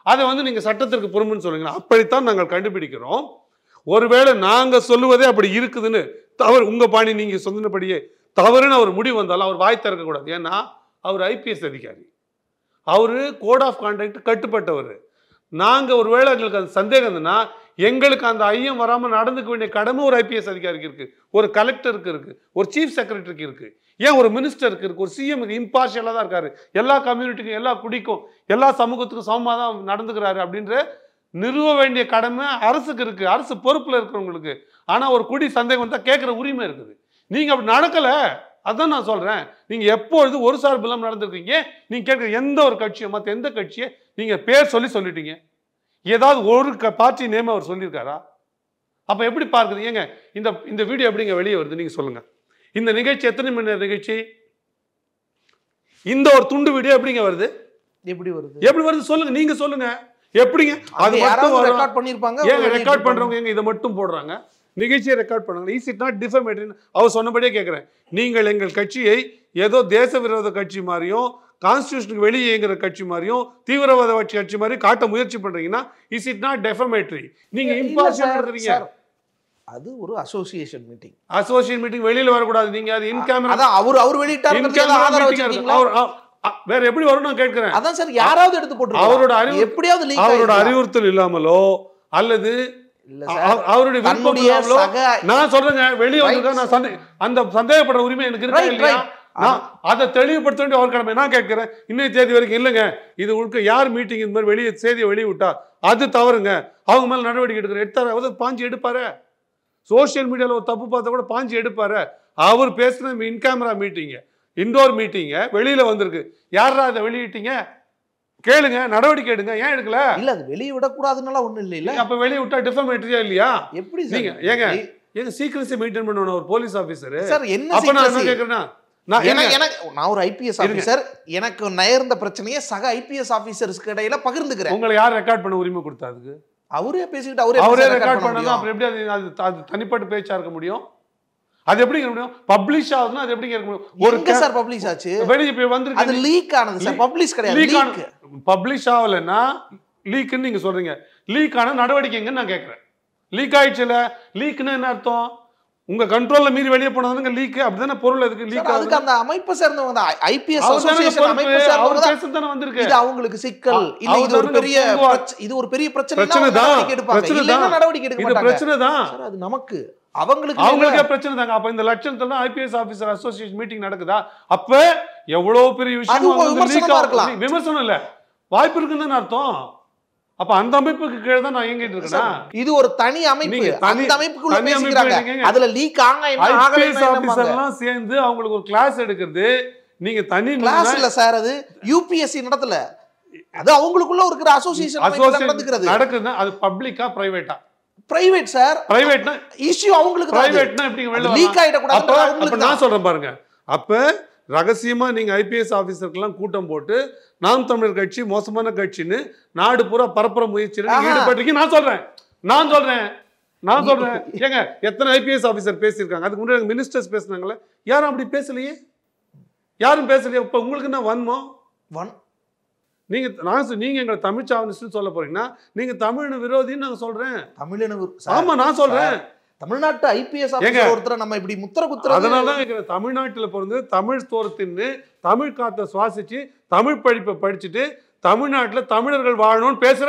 அதை நீங்க சட்டத்திற்கு புறம்புன்னு சொல்லுங்க. அப்படித்தான் நாங்கள் கண்டுபிடிக்கிறோம். ஒருவேளை நாங்க சொல்லுவதே அப்படி இருக்குதுன்னு தவறு, உங்க பாணி நீங்க சொன்னபடியே தவறுன்னு அவர் முடிவு வந்தாலும் அவர் வாய் திறக்க கூடாது. ஏன்னா அவர் ஐபிஎஸ் அதிகாரி, அவரு கோட் ஆஃப் கான்டக்ட் கட்டுப்பட்டவர். நாங்க ஒருவேளை எங்களுக்கு அந்த சந்தேகம் இருந்ததுன்னா எங்களுக்கு அந்த ஐயம் வராமல் நடந்துக்க வேண்டிய கடமை ஒரு ஐபிஎஸ் அதிகாரிக்கு இருக்கு, ஒரு கலெக்டருக்கு இருக்கு, ஒரு சீஃப் செக்ரட்டரிக்கு இருக்கு, ஏன் ஒரு மினிஸ்டருக்கு இருக்கு, ஒரு சிஎம் இம்பார்ஷியலா தான் இருக்காரு, எல்லா கம்யூனிட்டிக்கும் எல்லா குடிக்கும் எல்லா சமூகத்துக்கும் சமமாக தான் நடந்துக்கிறாரு அப்படின்ற நிறுவ வேண்டிய கடமை அரசுக்கு இருக்கு, அரசு பொறுப்புல இருக்கிறவங்களுக்கு. ஆனா ஒரு குடி சந்தேகம் வந்தா கேட்கிற உரிமை இருக்குது. நீங்க அப்படி நடக்கல, அதான் நான் சொல்றேன். நீங்க எப்பொழுது ஒரு சார்பு இல்லாமல் நடந்திருக்கீங்க. நீங்க கேட்கிற எந்த ஒரு கட்சியை, மற்ற எந்த கட்சியை நீங்க பேர் சொல்லிட்டீங்க? ஏதாவது ஒரு பார்ட்டி நேம் அவர் சொல்லியிருக்காரா? அப்ப எப்படி பார்க்குது? ஏங்க இந்த வீடியோ எப்படிங்க வெளியே வருது நீங்க சொல்லுங்க. இந்த நிகழ்ச்சி எத்தனை மணி நேரம் நிகழ்ச்சி? இந்த ஒரு துண்டு வீடியோ எப்படிங்க வருது? எப்படி வருது சொல்லுங்க, நீங்க சொல்லுங்க. எப்படிங்க அது மட்டும் ரெக்கார்ட் பண்ணிருப்பாங்க? ஏங்க ரெக்கார்ட் பண்றவங்க ஏங்க இதை மட்டும் போடுறாங்க? நிகழ்ச்சியை ரெக்கார்ட் பண்ணுங்க. Is it not defamatory? அவர் சொன்னபடியே கேட்கிறேன். நீங்கள் எங்கள் கட்சியை ஏதோ தேச விரோத கட்சி மாதிரியும் கான்ஸ்டிடியூஷனுக்கு வெளியே இயங்குற கட்சி மாதிரியும் தீவிரவாத கட்சி மாதிரி காட்ட முயற்சி பண்றீங்கன்னா இஸ் இட் நாட் டெஃபமேட்டரி? நீங்க இம்பார்ஷியல் இருக்கீங்க. அது ஒரு அசோசியேஷன் மீட்டிங். அசோசியேஷன் மீட்டிங் வெளியில வரக்கூடாது. நீங்க அது இன் கேமரா, அதான் அவர் வெளியிட்டாரு, வேற எப்படி வரும் நான் கேட்கிறேன். அதான் சார், யாராவது எடுத்து போட்டு அவரோட அறிவுறுத்தல் இல்லாமலோ அல்லது அவருடைய நான் சொல்றேங்க வெளியே வந்து அந்த சந்தேகப்படுற உரிமை எனக்கு இருக்கா இல்லையா? அதை தெளிவுபடுத்த வேண்டிய அவர் கடமை. நான் கேட்கிறேன், இன்னைக்கு தேதி வரைக்கும் இல்லைங்க, இது உள்ள யார் மீட்டிங் இந்த மாதிரி வெளியே செய்தியை வெளியிட்டா அது தவறுங்க, அவங்க மேல நடவடிக்கை எடுக்கிற எடுத்தாரு, பாஞ்சு எடுப்பாரு. சோசியல் மீடியால ஒரு தப்பு பார்த்தா கூட பாஞ்சு எடுப்பாரு. அவர் பேசுன இன் கேமரா மீட்டிங், இன்டோர் மீட்டிங் வெளியில வந்திருக்கு. யாரா அதை வெளியிட்டீங்க கேளுங்க, நடவடிக்கை எடுங்க. ஏன் எடுக்கல? இல்ல அது வெளிய விட கூடாதுன்னால ஒண்ணு இல்ல. அப்ப வெளிய விட்டா டிஃபமேட்டரியா இல்லையா? எப்படி நீங்க ஏங்க சீக்ரெசி மெயின்டெய்ன் பண்ணனும் ஒரு போலீஸ் ஆபீசர். சார் என்ன அப்ப நான் என்ன கேக்குறேன்னா, நான் ஒரு ஐபிஎஸ் ஆபீசர், எனக்கு நேர்ந்த பிரச்சனையை சக ஐபிஎஸ் ஆபீசர்ஸ்க்கு இடையில பகிர்ந்துக்கிறேன். உங்களை யார் ரெக்கார்ட் பண்ண உரிமை கொடுத்தாது? அவரே பேசிட்டு அவரே ரெக்கார்ட் பண்ணது. அப்புறம் எப்படி அது தனிப்பட்ட பேச்சா இருக்க முடியும்? அது எப்படி இருக்க முடியும்? பப்ளிஷ் ஆகுதுன்னா அது எப்படி இருக்க முடியும்? ஒரு சார் பப்ளிஷ் ஆச்சு, வெளிய போய் வந்திருக்கு, அது லீக் ஆனது சார், பப்ளிஷ் கிடையாது. லீக் பப்ளிஷ் ஆகலன்னா லீக்னு நீங்க சொல்றீங்க. லீக் ஆன நடவடிக்கைங்கன்னு நான் கேட்கிறேன். லீக் ஆயிடுச்சுல, லீக்னு என்ன அர்த்தம்? உங்க கண்ட்ரோல்ல மீறி வெளியே போனதுங்க லீக். அப்படிதானே பொருள் அதுக்கு லீக் ஆகுது. அதுக்கு அந்த அமைப்பு சேர்ந்தவங்க ஐபிஎஸ் அசோசியேஷன் அமைப்பு சேர்ந்தவங்க பேசதானே வந்திருக்கு. இது அவங்களுக்கு சிக்கல் இல்ல, இது ஒரு பெரிய பிரச்சனை தான். இல்ல நடவடிக்கை எடுக்க மாட்டாங்க. இது பிரச்சனை தான் சார், அது நமக்கு அவங்களுக்கே பிரச்சனை தாங்க. அப்ப இந்த லட்சணத்துல ஐபிஎஸ் ஆபீசர் அசோசியேஷன் மீட்டிங் நடக்குதா? அப்ப எவ்வளவு பெரிய விஷயம் விமர்சனம் இல்ல, வாய்ப்பு இருக்குன்னு அர்த்தம். அப்ப அந்த அமைப்புக்கு கீழே தான் நான் இயங்கிட்டு இருக்கேன். இது ஒரு தனி அமைப்பு, அந்த அமைப்புக்குள்ள பேசிக்கிறாங்க. அதுல லீக் ஐபிஎஸ் ஆபீசர்லாம் சேர்ந்து அவங்களுக்கு ஒரு கிளாஸ் எடுக்கிறது. நீங்க தனி கிளாஸ் இல்ல சார், அது யூபிஎஸ்சி நடத்தல, அது அவங்களுக்குள்ள இருக்கிற அசோசியேஷன் நடக்குதுன்னா அது பப்ளிக்கா பிரைவேட்டா? Private sir. பிரைவேட்னா இஷ்யூ அவங்களுக்கு தான். பிரைவேட்னா எப்படி வெளிய லீக் ஆயிட கூடாது. அப்ப நான் சொல்றேன் பாருங்க, அப்ப ரகசியமா நீங்க ஐபிஎஸ் ஆபீசர்க்கெல்லாம் கூட்டம் போட்டு நாம் தமிழர் கட்சி மோசமான கட்சின்னு நாடு பூரா பரப்புற முயற்சியில ஈடுபட்டிருக்கீங்க. நான் சொல்றேன் ஏங்க எத்தனை ஐபிஎஸ் ஆபீசர் பேசியிருக்காங்க? அதுக்கு முன்னாடி மினிஸ்டர்ஸ் பேசினாங்களே, யாரும் அப்படி பேசலையே. யாரும் பேசலையா? இப்போ உங்களுக்கு என்ன வன்மம்? வன் நீங்க எங்களை தமிழ் சாவனிஸ்ட்னு சொல்ல போறீங்கன்னா நீங்க தமிழ் விரோதின்னு நாங்க சொல்றேன். தமிழின ஆமா நான் சொல்றேன். தமிழ்நாட்டு ஐபிஎஸ் ஆபீசர் ஒருத்தரை நம்ம இப்படி முத்திர குத்துறது. அதனாலதான் கேட்கிறேன். தமிழ்நாட்டுல பிறந்து தமிழ் சோறு தின்னு தமிழ் காத்த சுவாசிச்சு தமிழ் படிப்பை படிச்சுட்டு தமிழ்நாட்டுல தமிழர்கள் வாழணும்னு பேசுற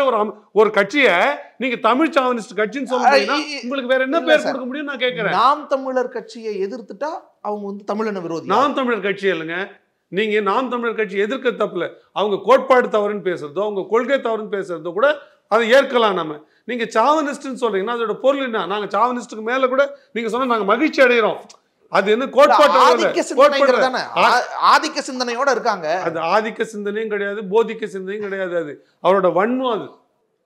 ஒரு கட்சியை நீங்க தமிழ் சாவனிஸ்ட் கட்சின்னு சொல்றீங்கன்னா உங்களுக்கு வேற என்ன பேர் கொடுக்க முடியும் நான் கேட்கிறேன். நாம் தமிழர் கட்சியை எதிர்த்துட்டா அவங்க வந்து தமிழின விரோதி. நாம் தமிழர் கட்சி இல்லைங்க. நீங்க நாம் தமிழர் கட்சி எதிர்க்க தப்புல அவங்க கோட்பாடு தவறுன்னு பேசுறதோ அவங்க கொள்கை தவறுன்னு பேசுறதோ கூட அதை ஏற்கலாம். நம்ம நீங்க சாவனிஸ்ட்னு சொல்றீங்கன்னா அதோட பொருள் என்ன? நாங்க சாவனிஸ்டுக்கு மேல கூட நீங்க சொன்னா நாங்க மகிழ்ச்சி அடைகிறோம். அது என்ன கோட்பாடு? ஆதிக்க சிந்தனையோட இருக்காங்க. அது ஆதிக்க சிந்தனையும் கிடையாது, போதிக்க சிந்தனையும் கிடையாது. அது அவரோட வன்மம். அது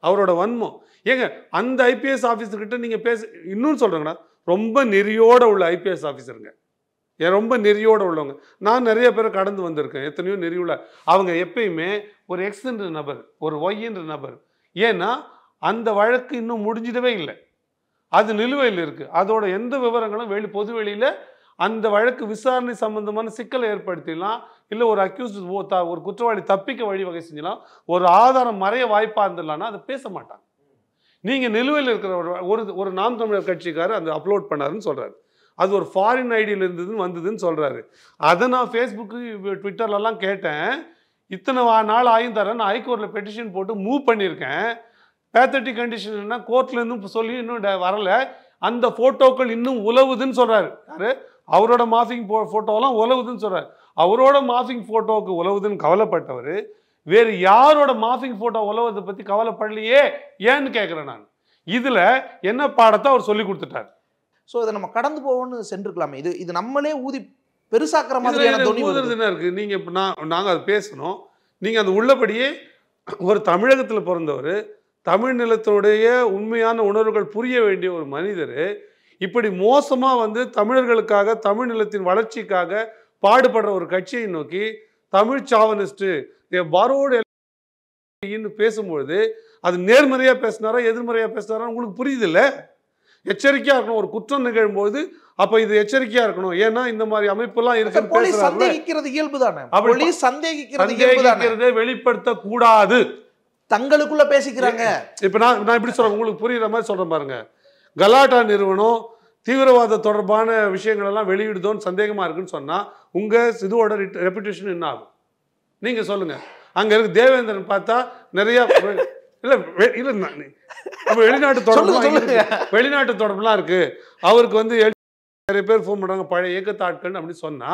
அவரோட வன்மம். ஏங்க அந்த ஐபிஎஸ் ஆபீசர் கிட்ட நீங்க இன்னும் சொல்றேங்கடா, ரொம்ப நெறியோட உள்ள ஐபிஎஸ் ஆபீசருங்க, ரொம்ப நெறியோட உள்ளவங்க. நான் நிறைய பேரை கடந்து வந்திருக்கேன். எத்தனையோ நெறியுள்ள அவங்க எப்பயுமே ஒரு எக்ஸ் என்ற நபர், ஒரு ஒய் என்ற நபர். ஏன்னா அந்த வழக்கு இன்னும் முடிஞ்சிடவே இல்லை, அது நிலுவையில் இருக்கு. அதோட எந்த விவரங்களும் பொது வெளியில அந்த வழக்கு விசாரணை சம்பந்தமான சிக்கலை ஏற்படுத்திடலாம், இல்லை ஒரு அக்யூஸ்ட் ஒரு குற்றவாளி தப்பிக்க வழிவகை செஞ்சலாம், ஒரு ஆதாரம் மறைய வாய்ப்பாக இருந்துடலாம்னா அதை பேச மாட்டாங்க. நீங்கள் நிலுவையில் இருக்கிற ஒரு நாம் தமிழர் கட்சிக்காரர் அந்த அப்லோட் பண்ணாருன்னு சொல்கிறாரு. அது ஒரு ஃபாரின் ஐடியில் இருந்ததுன்னு வந்ததுன்னு சொல்கிறாரு. அதை நான் ஃபேஸ்புக்கு ட்விட்டர்லலாம் கேட்டேன். இத்தனை நாள் ஆயும் தரேன், நான் ஹைகோர்ட்டில் பெட்டிஷன் போட்டு மூவ் பண்ணியிருக்கேன். பேத்தட்டிக் கண்டிஷன் என்ன கோர்ட்லேருந்து சொல்லி இன்னும் வரலை. அந்த ஃபோட்டோக்கள் இன்னும் உலவுதுன்னு சொல்கிறாரு. யாரு? அவரோட மாஃபிங் ஃபோட்டோலாம் உலவுதுன்னு சொல்கிறார். அவரோட மாஃபிங் ஃபோட்டோவுக்கு உலவுதுன்னு கவலைப்பட்டவர் வேறு யாரோட மாஃபிங் ஃபோட்டோ உலவதை பற்றி கவலைப்படலையே ஏன்னு கேட்குறேன் நான். இதில் என்ன பாடத்தை அவர் சொல்லி கொடுத்துட்டார். ஸோ இதை நம்ம கடந்து போவோம்னு சென்றுக்கலாமே. இது நம்மளே ஊதி பெருசாக்குற மாதிரியான என்ன இருக்குது? நீங்கள் இப்போ நாங்கள் அதை பேசணும். நீங்கள் அந்த உள்ளபடியே ஒரு தமிழகத்தில் பிறந்தவர், தமிழ் நிலத்தினுடைய உண்மையான உணர்வுகள் புரிய வேண்டிய ஒரு மனிதர் இப்படி மோசமாக வந்து தமிழர்களுக்காக தமிழ் நிலத்தின் வளர்ச்சிக்காக பாடுபடுற ஒரு கட்சியை நோக்கி தமிழ் சாவனிஸ்ட்டு பரோடு பேசும்பொழுது அது நேர்மறையாக பேசினாரா எதிர்மறையாக பேசினாரா உங்களுக்கு புரியுது இல்லை? எச்சரிக்கையாக இருக்கணும். ஒரு குற்றம் நிகழும்போது அப்போ இது எச்சரிக்கையாக இருக்கணும். ஏன்னா இந்த மாதிரி அமைப்பெல்லாம் இருக்கு. சந்தேகிக்கிறது இயல்பு தானே. சந்தேகிக்கிறதை வெளிப்படுத்த கூடாது. தங்களுக்குள்ள பேசிக்கிறாங்க. இப்போ நான் இப்படி சொல்றேன், உங்களுக்கு புரியுற மாதிரி சொல்றேன் பாருங்க. கலாட்டா நிறுவனம் தீவிரவாத தொடர்பான விஷயங்கள் எல்லாம் வெளியிடுதோன்னு சந்தேகமா இருக்குன்னு சொன்னா உங்க இதோட ரெப்புடேஷன் என்ன ஆகும்? நீங்க சொல்லுங்க. அங்க இருக்கு தேவேந்திரன் பார்த்தா நிறைய வெளிநாட்டு தொடர்புலாம் இருக்கு. அவருக்கு வந்து நிறைய பேர் ஃபோன் பண்றாங்க பழைய இயக்கத்தாட்கள் அப்படின்னு சொன்னா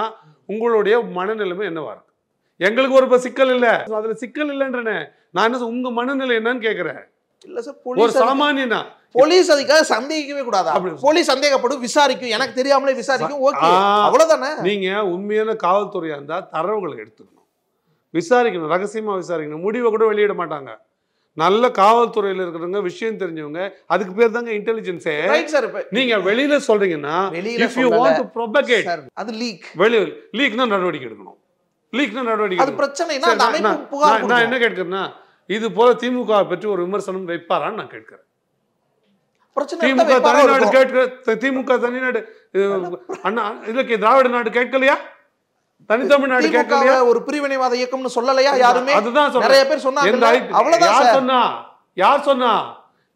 உங்களுடைய மனநிலைமை என்னவா இருக்கு? எங்களுக்கு ஒரு சிக்கல் இல்லை, அதுல சிக்கல் இல்லைன்றனே. நான் என்ன உங்க மனநிலை என்னன்னு கேட்கிறேன். இல்ல சார், ஒரு சாமானியனா போலீஸ் அதிகாரி சந்தேகிக்கவே கூடாதா? போலீஸ் சந்தேகப்படும், விசாரிக்கும், எனக்கு தெரியாமலே விசாரிக்கும், ஓகே அவ்வளவுதானே. நீங்க உண்மையான காவல்துறையா இருந்தா தரவுகளை எடுத்துக்கணும், விசாரிக்கணும், ரகசியமா விசாரிக்கணும். முடிவை கூட வெளியிட மாட்டாங்க. நல்ல காவல்துறையில் இருக்கிறவங்க, விஷயம் தெரிஞ்சவங்க, அதுக்கு பேர் தாங்க இன்டெலிஜென்ஸே. நீங்க வெளியில சொல்றீங்கன்னா if you want to propagate அது லீக், லீக்னா நடவடிக்கை எடுக்கணும். லீக்னா நடவடிக்கை அது பிரச்சனைனா அந்த அமைப்பு புகார். நான் என்ன கேட்கிறேன்னா இது போல திமுக பற்றி ஒரு விமர்சனம் வைப்பாரான்னு நான் கேட்கிறேன். திமுக தனிநாடு கேட்க, திமுக தனிநாடு அண்ணா இல்ல திராவிட நாடு கேட்கலையா? தனித்தமிழ்நாடு கேட்கலையா? ஒரு பிரிவினைவாத இயக்கம்னு சொல்லலையா யாருமே? அதுதான் நிறைய பேர் சொன்னாங்க. அவ்வளவுதான். யார் சொன்னா?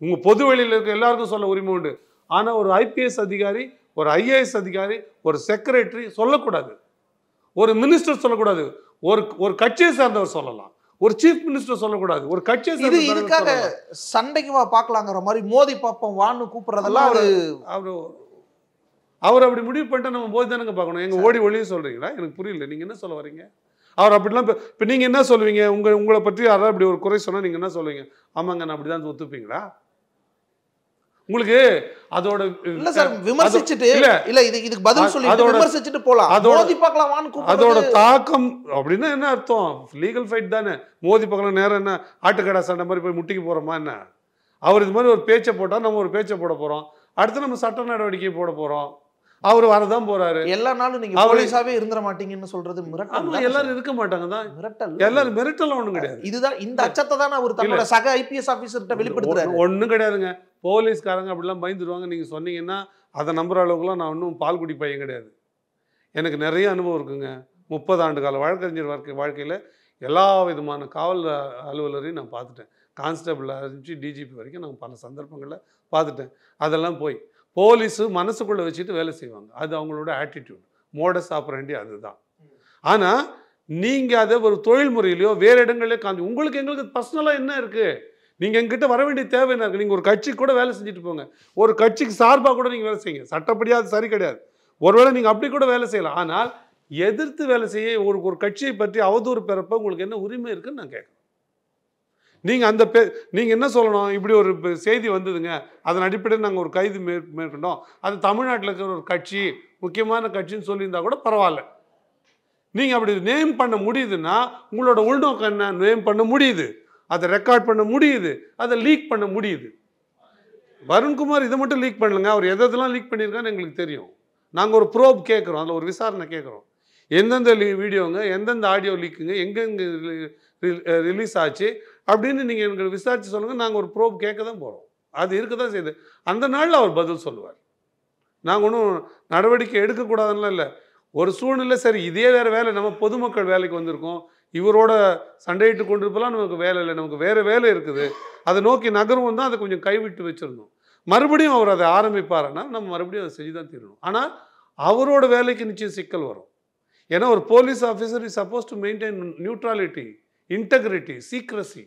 உங்க பொது வெளியில இருக்க எல்லாருக்கும் சொல்ல உரிமை உண்டு. ஆனா ஒரு ஐபிஎஸ் அதிகாரி, ஒரு ஐஏஎஸ் அதிகாரி, ஒரு செக்ரட்டரி சொல்லக்கூடாது, ஒரு மினிஸ்டர் சொல்லக்கூடாது, ஒரு கட்சியை சார்ந்தவர் சொல்லலாம், ஒரு சீஃப் மினிஸ்டர் சொல்லக்கூடாது, ஒரு கட்சியை சார்ந்தவர். இதுக்காக சண்டைக்கு வா பார்க்கலாங்கிற மாதிரி மோதி பாப்போம் வான்னு கூப்பிடுறதெல்லாம் அவர் அப்படி முடிவு பண்ணிட்டு நம்ம போய் தானங்க பார்க்கணும். எங்க ஓடி ஒளியும் சொல்றீங்களா? எனக்கு புரியல, நீங்க என்ன சொல்ல வரீங்க? அவர் அப்படிலாம் இப்போ நீங்க என்ன சொல்லுவீங்க? உங்களை பற்றி யாராவது அப்படி ஒரு குறை சொன்னா நீங்க என்ன சொல்லுவீங்க? ஆமாங்க நான் அப்படிதான் ஒத்துப்பீங்களா? உங்களுக்கு அதோட இல்ல சார், விமர்சிச்சிட்டு இல்ல இதுக்கு பதில் சொல்லிட்டு விமர்சிச்சிட்டு போலாம், மோதி பார்க்கலாம் வான்னு கூப்பிடுறது அதோட தாக்கம் அப்படின்னா என்ன அர்த்தம்? லீகல் ஃபைட் தானே. மோதி பார்க்கலாம் நேரம் என்ன ஆட்டுக்கடா சண்டை மாதிரி போய் முட்டிக்கு போறோமா என்ன? அவர் இது மாதிரி ஒரு பேச்சை போட்டா நம்ம ஒரு பேச்சை போட போறோம், அடுத்து நம்ம சட்ட நடவடிக்கை போட போறோம். அவர் வரதான் போறாரு. எல்லா நாளும் நீங்க போலீஸாவே இருந்துட மாட்டீங்கன்னு சொல்றது மிரட்டல். எல்லாரும் இருக்க மாட்டாங்க தான், மிரட்டல். எல்லாரும் மிரட்டல் ஒண்ணும் கிடையாது. இதுதான் இந்த அச்சத்தை தான் அவர் தன்னோட சக ஐபிஎஸ் ஆபீசர்கிட்ட வெளிப்படுத்துறாரு. ஒண்ணும் கிடையாதுங்க. போலீஸ்காரங்க அப்படிலாம் பயந்துருவாங்க நீங்க சொன்னீங்கன்னா அதை நம்புற அளவுக்குலாம் நான் ஒன்றும் பால் குடி பையன் கிடையாது. எனக்கு நிறைய அனுபவம் இருக்குங்க. 30 ஆண்டு கால வழக்கறிஞர் வாழ்க்கையில் எல்லா விதமான காவல் அலுவலரையும் நான் பார்த்துட்டேன். கான்ஸ்டபிள் ஆரம்பிச்சு டிஜிபி வரைக்கும் நான் பல சந்தர்ப்பங்களில் பார்த்துட்டேன். அதெல்லாம் போய் போலீஸு மனசுக்குள்ளே வச்சுட்டு வேலை செய்வாங்க. அது அவங்களோட ஆட்டிடியூட், மோடஸ் ஆப்பரண்டி அதுதான். ஆனால் நீங்கள் அதை ஒரு தொழில் முறையிலையோ வேறு இடங்கள்லையோ காமிச்சு உங்களுக்கு எங்களுக்கு பர்சனலாக என்ன இருக்குது, நீங்கள் எங்கிட்ட வர வேண்டிய தேவை என்ன இருக்குது? நீங்கள் ஒரு கட்சிக்கு கூட வேலை செஞ்சுட்டு போங்க, ஒரு கட்சிக்கு சார்பாக கூட நீங்கள் வேலை செய்யுங்க, சட்டப்படியாக அது சரி கிடையாது. ஒருவேளை நீங்கள் அப்படி கூட வேலை செய்யலாம். ஆனால் எதிர்த்து வேலை செய்ய ஒரு கட்சியை பற்றி அவதூறு பெறப்ப உங்களுக்கு என்ன உரிமை இருக்குன்னு நான் கேட்குறேன். நீங்கள் நீங்கள் என்ன சொல்லணும், இப்படி ஒரு செய்தி வந்ததுங்க, அதன் அடிப்படையில் நாங்கள் ஒரு கைது மேற்கொண்டோம், அது தமிழ்நாட்டில் இருக்கிற ஒரு கட்சி முக்கியமான கட்சின்னு சொல்லியிருந்தா கூட பரவாயில்ல. நீங்கள் அப்படி நேம் பண்ண முடியுதுன்னா உங்களோட உள்நோக்கம் என்ன? நேம் பண்ண முடியுது, அதை ரெக்கார்ட் பண்ண முடியுது, அதை லீக் பண்ண முடியுது. வருண்குமார் இதை மட்டும் லீக் பண்ணலங்க, அவர் எதெல்லாம் லீக் பண்ணியிருக்கான்னு எங்களுக்கு தெரியும். நாங்கள் ஒரு ப்ரோப் கேட்குறோம், அதில் ஒரு விசாரணை கேட்குறோம். எந்தெந்த வீடியோங்க, எந்தெந்த ஆடியோ லீக்குங்க, எங்கெங்கே ரிலீஸ் ஆச்சு அப்படின்னு நீங்கள் எங்களுக்கு விசாரித்து சொல்லுங்கள். நாங்கள் ஒரு ப்ரோப் கேட்க தான் போகிறோம். அது இருக்க தான் செய்யுது. அந்த நாளில் அவர் பதில் சொல்லுவார். நாங்கள் ஒன்றும் நடவடிக்கை எடுக்கக்கூடாதுன்னா இல்லை. ஒரு சூழ்நிலை சரி, இதே வேறு வேலை, நம்ம பொதுமக்கள் வேலைக்கு வந்திருக்கோம், இவரோட சண்டையிட்டு கொண்டு இருப்பெல்லாம் நமக்கு வேலை இல்லை, நமக்கு வேறு வேலை இருக்குது, அதை நோக்கி நகர்வும் தான் அதை கொஞ்சம் கைவிட்டு வச்சுருந்தோம். மறுபடியும் அவர் அதை ஆரம்பிப்பாருன்னா நம்ம மறுபடியும் அதை செஞ்சு தான் தீரணும். ஆனால் அவரோட வேலைக்கு நிச்சயம் சிக்கல் வரும். ஏன்னா ஒரு police officer is supposed to maintain neutrality, integrity, secrecy,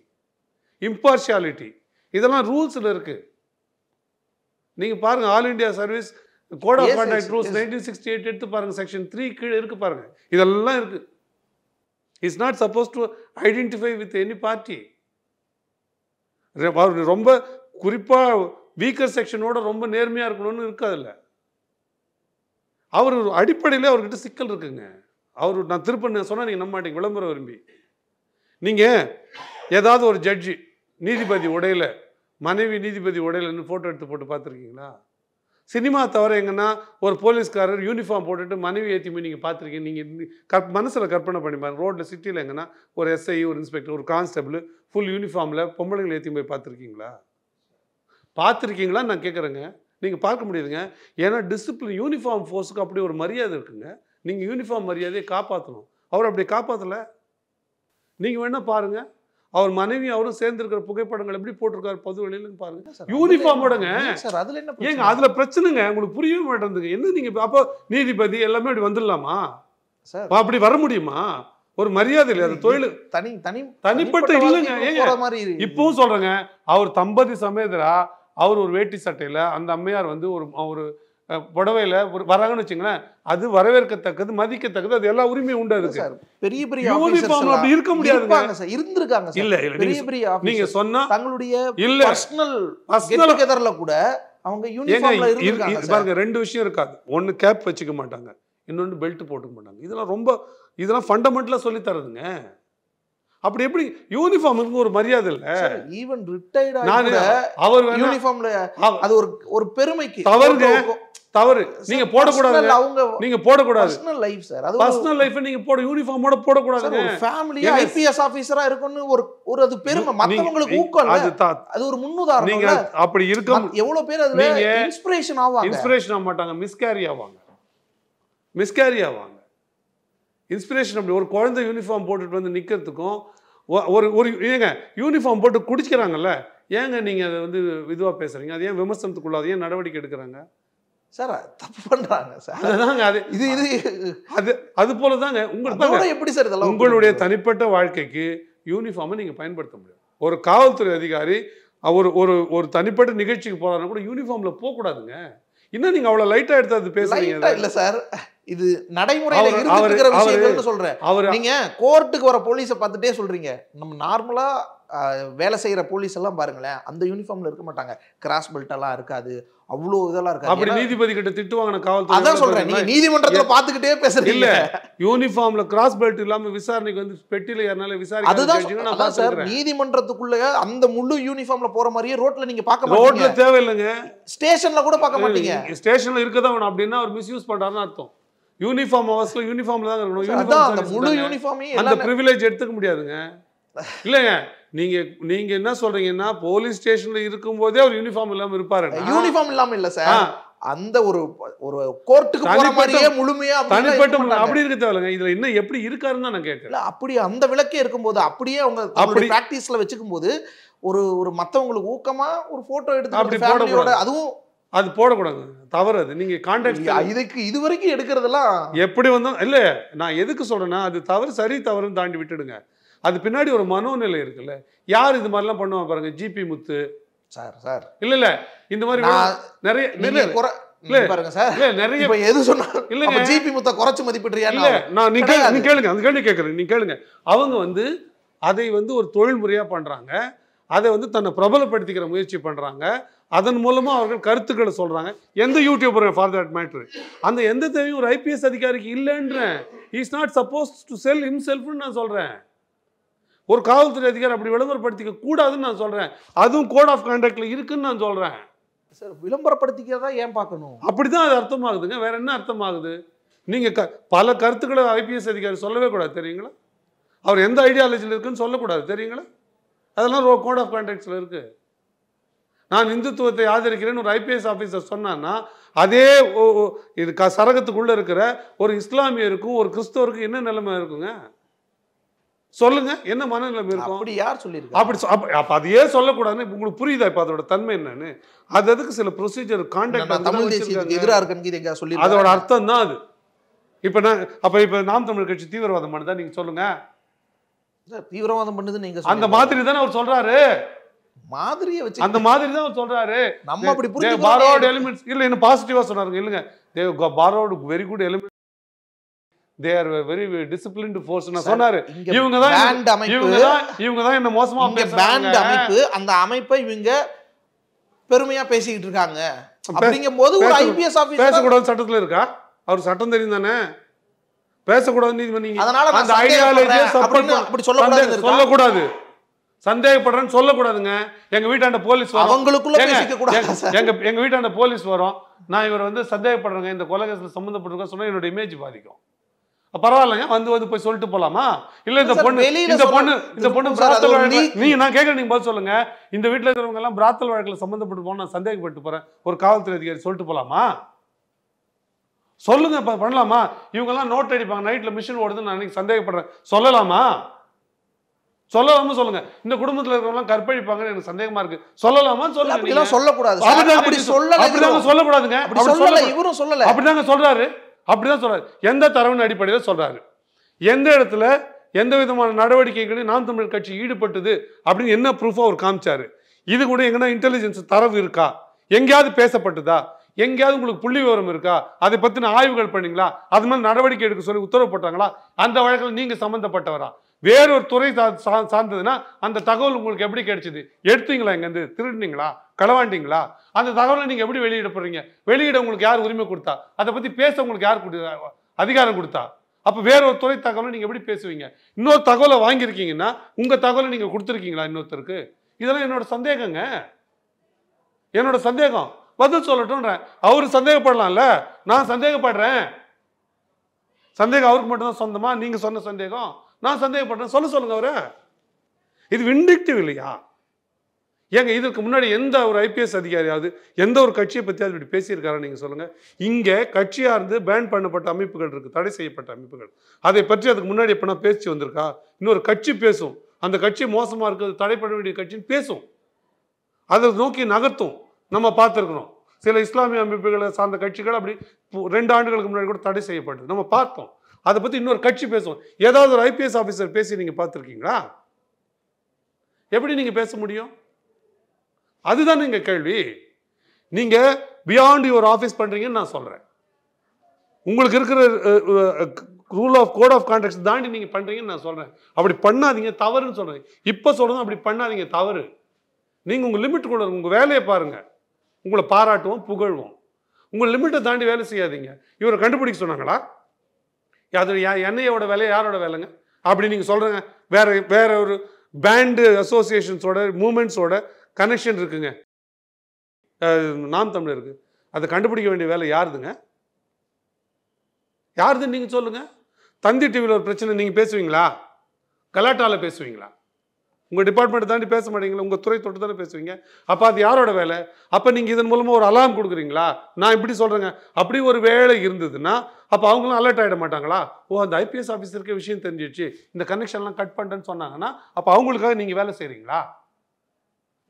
impartiality, இதெல்லாம் ரூல்ஸில் இருக்குது. நீங்கள் பாருங்கள், all India service code of conduct rules 1968 எடுத்து பாருங்கள், செக்ஷன் 3 கீழே இருக்குது பாருங்கள், இதெல்லாம் இருக்குது. It's not supposed to identify with any party. ரொம்ப குறிப்பாக வீக்கர் செக்ஷனோட ரொம்ப நேர்மையாக இருக்கணும்னு இருக்காதுல்ல. அவர் அடிப்படையில் அவர்கிட்ட சிக்கல் இருக்குங்க. அவர் நான் திருப்ப சொன்னால் நீங்கள் நம்ப மாட்டீங்க, விளம்பரம் விரும்பி. நீங்கள் ஏதாவது ஒரு ஜட்ஜி நீதிபதி உடையில, மனைவி நீதிபதி உடையிலன்னு ஃபோட்டோ எடுத்து போட்டு பார்த்துருக்கீங்களா? சினிமா தவிர எங்கன்னா ஒரு போலீஸ்காரர் யூனிஃபார்ம் போட்டுட்டு மனைவி ஏற்றி போய் நீங்கள் பார்த்துருக்கீங்க? நீங்கள் மனசில் கற்பனை பண்ணி பாருங்க. ரோட்டில் சிட்டியில் எங்கன்னா ஒரு எஸ்ஐ, ஒரு இன்ஸ்பெக்டர், ஒரு கான்ஸ்டபிள் ஃபுல் யூனிஃபார்மில் பொம்பளைங்களை ஏற்றி போய் பார்த்துருக்கீங்களா? பார்த்துருக்கீங்களான்னு நான் கேட்குறேங்க. நீங்கள் பார்க்க முடியுதுங்க. ஏன்னா டிசிப்ளின், யூனிஃபார்ம் ஃபோர்ஸுக்கு அப்படி ஒரு மரியாதை இருக்குங்க. நீங்கள் யூனிஃபார்ம் மரியாதையை காப்பாற்றணும். அவர் அப்படி காப்பாற்றலை. நீங்கள் வேணால் பாருங்கள், அவர் மனைவி அவரும் சேர்ந்துருக்கிற புகைப்படங்கள் எப்படி போட்டிருக்காரு பொது வெளியிலன்னு பாருங்க. யூனிஃபார்மோடங்க. ஏங்க அதில் பிரச்சனைங்க, உங்களுக்கு புரியவே மாட்டேங்குதுங்க. என்ன நீங்கள் அப்போ நீதிபதி எல்லாமே அப்படி வந்துடலாமா? அப்படி வர முடியுமா? ஒரு மரியாதை இல்லை, அது தொழில் தனிப்பட்ட இல்லைங்க. ஏங்க இப்பவும் சொல்றேங்க, அவர் தம்பதி சமேதரா, அவர் ஒரு வேட்டி சட்டையில், அந்த அம்மையார் வந்து ஒரு புடவையில் வராங்கன்னு வச்சுங்களேன், அது வரவேற்கத்தக்கது, மதிக்கத்தக்கது, அது எல்லா உரிமையும் உண்டு. அதுக்கு பெரிய பெரிய யூனிஃபார்ம் அப்படி இருக்க முடியாதுங்க. இருந்திருக்காங்க. இல்ல பெரிய பெரிய நீங்க சொன்னா தங்களுடைய பர்சனல் கெதர்ல கூட அவங்க யூனிஃபார்ம்ல இருந்திருக்காங்க. பாருங்க, ரெண்டு விஷயம் இருக்காது. ஒன்னு கேப் வச்சுக்க மாட்டாங்க, இன்னொன்னு பெல்ட் போட்டுக்க மாட்டாங்க. இதெல்லாம் ஃபண்டமெண்டலா சொல்லி தரதுங்க. அப்படி எப்படி யூனிஃபார்முக்கு ஒரு மரியாதை இல்ல? ஈவன் ரிட்டையர்ட் ஆன அவர் யூனிஃபார்ம்ல அது ஒரு பெருமைக்கு தவறு. நீங்க போடக்கூடாது, நீங்க போடக்கூடாது. பர்சனல் லைஃப் சார், அது பர்சனல் லைஃப் நீங்க போட யூனிஃபார்மோட போடக்கூடாது. ஒரு ஃபேமிலியா ஐபிஎஸ் ஆபீசரா இருக்குன்னு ஒரு அது பெருமை, மத்தவங்களுக்கு ஊக்கம். அது ஒரு முன்னுதாரணம். நீங்க அப்படி இருக்க எவ்வளவு பேர் அதுல இன்ஸ்பிரேஷன் ஆவாங்க. இன்ஸ்பிரேஷன் ஆக மாட்டாங்க, மிஸ்கேரி ஆவாங்க. இன்ஸ்பிரேஷன் அப்படி ஒரு குழந்தை யூனிஃபார்ம் போட்டுட்டு வந்து நிக்கிறதுக்கும் ஒரு ஏங்க யூனிஃபார்ம் போட்டு குடிக்கிறாங்கல்ல, ஏங்க நீங்க அதை வந்து இதுவா பேசுறீங்க? அது ஏன் விமர்சனத்துக்குள்ள, அது ஏன் நடவடிக்கை எடுக்கிறாங்க சார்? தப்பு பண்றாங்க சார். அதுதாங்க அது போலதாங்க உங்களுக்கு எப்படி சார் இதெல்லாம் உங்களுடைய தனிப்பட்ட வாழ்க்கைக்கு யூனிஃபார்மை நீங்க பயன்படுத்த முடியும். ஒரு காவல்துறை அதிகாரி ஒரு தனிப்பட்ட நிகழ்ச்சிக்கு போறாருன்னா கூட யூனிஃபார்ம்ல போக கூடாதுங்க. இன்னும் நீங்க அவ்வளவு லைட்டா எடுத்து அது பேசுறீங்க. இல்ல சார், இது நடைமுறையில இருக்கிற விஷயங்கள்னு சொல்றேன். நீங்க கோர்ட்டுக்கு வர போலீஸை பார்த்துட்டே சொல்றீங்க. நம்ம நார்மலா வேலை செய்யற போலீஸ் எல்லாம் பாருங்களேன், அந்த யூனிஃபார்ம்ல இருக்க மாட்டாங்க. கிராஸ் பெல்ட் எல்லாம் இருக்காது, அவ்வளோ இதெல்லாம் இருக்காது. அப்படி நீதிபதி கிட்ட திட்டுவாங்க காவல்துறை. அதான் சொல்றேன், நீங்க நீதிமன்றத்துல பாத்துக்கிட்டே பேசுறீங்க. இல்ல, யூனிஃபார்ம்ல கிராஸ் பெல்ட் இல்லாம விசாரணைக்கு வந்து பெட்டில ஏறனால விசாரிக்க. அதுதான் சார், நீதிமன்றத்துக்குள்ள அந்த முழு யூனிஃபார்ம்ல போற மாதிரியே ரோட்ல நீங்க பார்க்க மாட்டீங்க. ரோட்ல தேவையில்லைங்க, ஸ்டேஷன்ல கூட பார்க்க மாட்டீங்க. ஸ்டேஷன்ல இருக்கதான் வேணும். அப்படின்னா அவர் மிஸ்யூஸ் பண்றாருன்னு அர்த்தம். யூனிஃபார்ம் அவர்ஸ்ல யூனிஃபார்ம்ல தான் இருக்கணும். அந்த முழு யூனிஃபார்மையும் அந்த பிரிவிலேஜ் எடுத்துக்க முடியாதுங்க. இல்லைங்க, நீங்க என்ன சொல்றீங்கன்னா போலீஸ் ஸ்டேஷன்ல இருக்கும் போதே அவர் யூனிஃபார்ம் இல்லாம இருப்பாரு. யூனிஃபார்ம் இல்லாம இல்ல சார், அந்த ஒரு ஒரு கோர்ட்டுக்கு போற மாதிரியே முழுமையா தனிப்பட்ட அப்படி இருக்க தேவையில்லைங்க. இதுல என்ன எப்படி இருக்காருன்னு நான் கேட்கிறேன். அப்படி அந்த விளக்கே இருக்கும்போது அப்படியே அவங்க அப்படி பிராக்டிஸ்ல வச்சுக்கும் போது ஒரு மத்தவங்களுக்கு ஊக்கமா ஒரு போட்டோ எடுத்து அப்படி ஃபேமிலியோட அதுவும் அது போடக்கூடாது, தவறு. அது நீங்க கான்டாக்ட் இதுக்கு இது வரைக்கும் எடுக்கிறதெல்லாம் எப்படி வந்தோம் இல்ல. நான் எதுக்கு சொல்றேன்னா அது தவறு சரி தவறுன்னு தாண்டி விட்டுடுங்க. அது பின்னாடி ஒரு மனோநிலை இருக்குல்ல. யார் இது மாதிரிலாம் பண்ணுவாங்க பாருங்க, ஜிபி முத்து சார் இல்ல இந்த மாதிரி நிறைய பாருங்க சார், நிறைய எது சொன்னாலும் இல்ல ஜிபி முத்த குறைச்சு மதிப்பிடுறியா? நான் நீ கேளுங்க, அந்த கேள்வி கேட்கறேன், நீ கேளுங்க. அவங்க அதை ஒரு தொழில்முறையா பண்றாங்க, அதை தன்னை பிரபலப்படுத்திக்கிற முயற்சி பண்றாங்க, அதன் மூலமா அவர்கள் கருத்துக்களை சொல்றாங்க. எந்த யூடியூபர் ஃபார் தட் மேட்டர் அந்த எந்த தேவையும் ஒரு ஐபிஎஸ் அதிகாரிக்கு இல்லைன்றேன். he is not supposed to sell himself நான் சொல்றேன். ஒரு காவல்துறை அதிகாரி அப்படி விளம்பரப்படுத்திக்க கூடாதுன்னு நான் சொல்றேன். அதுவும் கோட் ஆஃப் கான்டாக்ட்ல இருக்குன்னு நான் சொல்றேன். சார் விளம்பரப்படுத்திக்கிறதா ஏன் பார்க்கணும்? அப்படிதான் அது அர்த்தமாகுதுங்க. வேற என்ன அர்த்தமாகுது? நீங்க பல கருத்துக்களை ஐபிஎஸ் அதிகாரி சொல்லவே கூடாது தெரியுங்களா? அவர் எந்த ஐடியாலஜியில் இருக்குன்னு சொல்லக்கூடாது தெரியுங்களா? அதெல்லாம் கோட் ஆஃப் கான்டாக்ட்ஸ்ல இருக்கு. நான் இந்துத்துவத்தை ஆதரிக்கிறேன்னு ஒரு ஐபிஎஸ் ஆஃபீஸர் சொன்னான்னா அதே இது சரகத்துக்குள்ள இருக்கிற ஒரு இஸ்லாமியருக்கும் ஒரு கிறிஸ்தவருக்கும் என்ன நிலைமை இருக்குங்க சொல்லுங்க? என்ன மனநிலைமை இருக்கும்? அப்படி யார் சொல்லியிருக்காங்க? அப்ப அதையே சொல்லக்கூடாதுன்னு உங்களுக்கு புரியுதா? இப்ப அதோட தன்மை என்னன்னு, அது அதுக்கு சில ப்ரொசீஜர் கான்டாக்ட் தமிழ் தேசியத்துக்கு எதிராக இருக்குன்னு சொல்லி அதோட அர்த்தம் தான் அது. இப்ப நாம் தமிழ் கட்சி தீவிரவாதம் பண்ணுதா நீங்க சொல்லுங்க? தீவிரவாதம் பண்ணுது நீங்க அந்த மாதிரி தானே அவர் சொல்றாரு. மாதிரியை வச்சு அந்த மாதிரி தான் அவர் சொல்றாரு. நம்ம அப்படி புரிஞ்சு borrowed elements இல்ல என்ன பாசிட்டிவா சொன்னாருங்க. இல்லங்க they borrowed very good elements, they are very disciplined force னா சொன்னாரு. இவங்க தான் என்ன மோசமா பேசுறாங்க. பேண்ட் அமைப்பு, அந்த அமைப்பை இவங்க பெருமையா பேசிக்கிட்டு இருக்காங்க. அப்படிங்கும்போது ஒரு ஐபிஎஸ் ஆபீசர் பேசக்கூடாது சட்டத்துல இருக்கா? அவர் சட்டம் தெரியும் தானே, பேசக்கூடாது. நீங்க அதனால அந்த ஐடியாலஜியை சப்போர்ட் அப்படி சொல்லக்கூடாது, சந்தேகப்படுறேன்னு சொல்லக்கூடாதுங்க. எங்க வீட்டாண்ட போலீஸ் வரும், அவங்களுக்குள்ள பேசிக்க கூடாது. எங்க வீட்டாண்ட போலீஸ் வரும், நான் இவர் சந்தேகப்படுறேங்க, இந்த கொலை கேஸ்ல சம்பந்தப்பட்டிருக்க சொன்னா என்னோட இமேஜ் பாதிக்கும். பரவாயில்லைங்க, வந்து போய் சொல்லிட்டு போலாமா? இல்ல இந்த பொண்ணு பிராத்தல் வழக்கு, நான் கேட்கறேன், நீங்க பதில் சொல்லுங்க. இந்த வீட்டுல இருக்கிறவங்க எல்லாம் பிராத்தல் வழக்குல சம்பந்தப்பட்டு போன நான் சந்தேகப்பட்டு போறேன், ஒரு காவல்துறை அதிகாரி சொல்லிட்டு போலாமா? சொல்லுங்க, பண்ணலாமா? இவங்க எல்லாம் நோட் அடிப்பாங்க, நைட்ல மிஷின் ஓடுதுன்னு நான் சந்தேகப்படுறேன், சொல்லலாமா? சொல்லலாமா சொல்லுங்க. இந்த குடும்பத்துல இருக்கிறவங்க கற்பழிப்பாங்கன்னு எனக்கு சந்தேகமா இருக்கு, சொல்லலாமா? சொல்லுங்க. சொல்லக்கூடாது, சொல்லக்கூடாதுங்க. இவரும் சொல்லல, அப்படிதாங்க சொல்றாரு. அப்படிதான் சொல்றாரு. எந்த தரவின் அடிப்படையில் சொல்றாரு? எந்த இடத்துல எந்த விதமான நடவடிக்கைகளையும் நாம் தமிழ் கட்சி ஈடுபட்டது அப்படின்னு என்ன ப்ரூஃபா அவர் காமிச்சாரு? இது கூட எங்கன்னா இன்டெலிஜென்ஸ் தரவு இருக்கா? எங்கேயாவது பேசப்பட்டதா? எங்கேயாவது உங்களுக்கு புள்ளி விவரம் இருக்கா? அதை பத்தின ஆய்வுகள் பண்ணீங்களா? அது மாதிரி நடவடிக்கை எடுக்க சொல்லி உத்தரவு போட்டாங்களா? அந்த வழக்கில் நீங்க சம்பந்தப்பட்டவரா? வேறொரு துறை சார்ந்ததுன்னா அந்த தகவல் உங்களுக்கு எப்படி கிடைச்சது? எடுத்தீங்களா? எங்கேருந்து திருடுனீங்களா? களவாண்டிங்களா? அந்த தகவலை நீங்க எப்படி வெளியிட போறீங்க? வெளியிட உங்களுக்கு யார் உரிமை கொடுத்தா? அதை பத்தி பேச உங்களுக்கு யார் அதிகாரம் கொடுத்தா? அப்ப வேற ஒரு துறை தகவலை நீங்க எப்படி பேசுவீங்க? இன்னொரு தகவலை வாங்கியிருக்கீங்கன்னா உங்க தகவலை நீங்க கொடுத்துருக்கீங்களா இன்னொருத்தருக்கு? இதெல்லாம் என்னோட சந்தேகங்க, என்னோட சந்தேகம். பதில் சொல்லட்டும்ன்றேன். அவரு சந்தேகப்படலாம்ல, நான் சந்தேகப்படுறேன். சந்தேகம் அவருக்கு மட்டும்தான் சொந்தமா? நீங்க சொன்ன சந்தேகம் நான் சந்தேகப்படுறேன், சொல்லுங்க அவரு. இது விண்டிக்டிவ் இல்லையா? ஏங்க இதற்கு முன்னாடி எந்த ஒரு ஐபிஎஸ் அதிகாரியாவது எந்த ஒரு கட்சியை பற்றியாவது இப்படி பேசியிருக்காரா? நீங்கள் சொல்லுங்கள். இங்கே கட்சியாக இருந்து பேன் பண்ணப்பட்ட அமைப்புகள் இருக்குது, தடை செய்யப்பட்ட அமைப்புகள். அதை பற்றி அதுக்கு முன்னாடி எப்படின்னா பேச்சு வந்திருக்கா? இன்னொரு கட்சி பேசும், அந்த கட்சி மோசமாக இருக்கிறது, தடைப்பட வேண்டிய கட்சின்னு பேசும், அதை நோக்கி நகர்த்தும். நம்ம பார்த்துருக்குறோம். சில இஸ்லாமிய அமைப்புகளை சார்ந்த கட்சிகள் அப்படி 2 ஆண்டுகளுக்கு முன்னாடி கூட தடை செய்யப்பட்டது நம்ம பார்த்தோம். அதை பற்றி இன்னொரு கட்சி பேசும். ஏதாவது ஒரு ஐபிஎஸ் ஆஃபீஸர் பேசி நீங்கள் பார்த்துருக்கீங்களா? எப்படி நீங்கள் பேச முடியும்? அதுதான் நீங்க கேள்வி. நீங்க பியாண்ட் யுவர் ஆஃபீஸ் பண்றீங்கன்னு நான் சொல்றேன். உங்களுக்கு இருக்கிற rule of code of conduct தாண்டி நீங்க பண்றீங்கன்னு நான் சொல்றேன். அப்படி பண்ணாதீங்க, தவறுன்னு சொல்றேன். இப்ப சொல்றதும் அப்படி பண்ணாதீங்க, தவறு. நீங்க உங்க லிமிட் கூட உங்க வேலையை பாருங்க. உங்களை பாராட்டுவோம், புகழ்வோம். உங்க லிமிட்டை தாண்டி வேலை செய்யாதீங்க. இவரை கண்டுபிடிக்க சொன்னாங்களா? அது என்ஐயோட வேலையை யாரோட வேலைங்க அப்படி நீங்க சொல்றீங்க? வேற ஒரு பேண்டு அசோசியேஷன்ஸோட மூமெண்ட்ஸோட கனெக்ஷன் இருக்குங்க நாம் தமிழருக்கு. அதை கண்டுபிடிக்க வேண்டிய வேலை யாருதுங்க? யாருதுன்னு நீங்க சொல்லுங்க. தந்தி டிவியில் ஒரு பிரச்சனை நீங்க பேசுவீங்களா? கலாட்டால பேசுவீங்களா? உங்கள் டிபார்ட்மெண்ட் தாண்டி பேச மாட்டீங்களா? உங்கள் துறை தொட்டு தானே பேசுவீங்க. அப்போ அது யாரோட வேலை? அப்போ நீங்கள் இதன் மூலமாக ஒரு அலாம் கொடுக்குறீங்களா? நான் இப்படி சொல்கிறேங்க. அப்படி ஒரு வேலை இருந்ததுன்னா அப்போ அவங்களும் அலர்ட் ஆகிட மாட்டாங்களா? ஓ, அந்த ஐபிஎஸ் ஆஃபீஸருக்கு விஷயம் தெரிஞ்சிடுச்சு, இந்த கனெக்ஷன்லாம் கட் பண்ணுறேன்னு சொன்னாங்கன்னா அப்போ அவங்களுக்காக நீங்கள் வேலை செய்கிறீங்களா?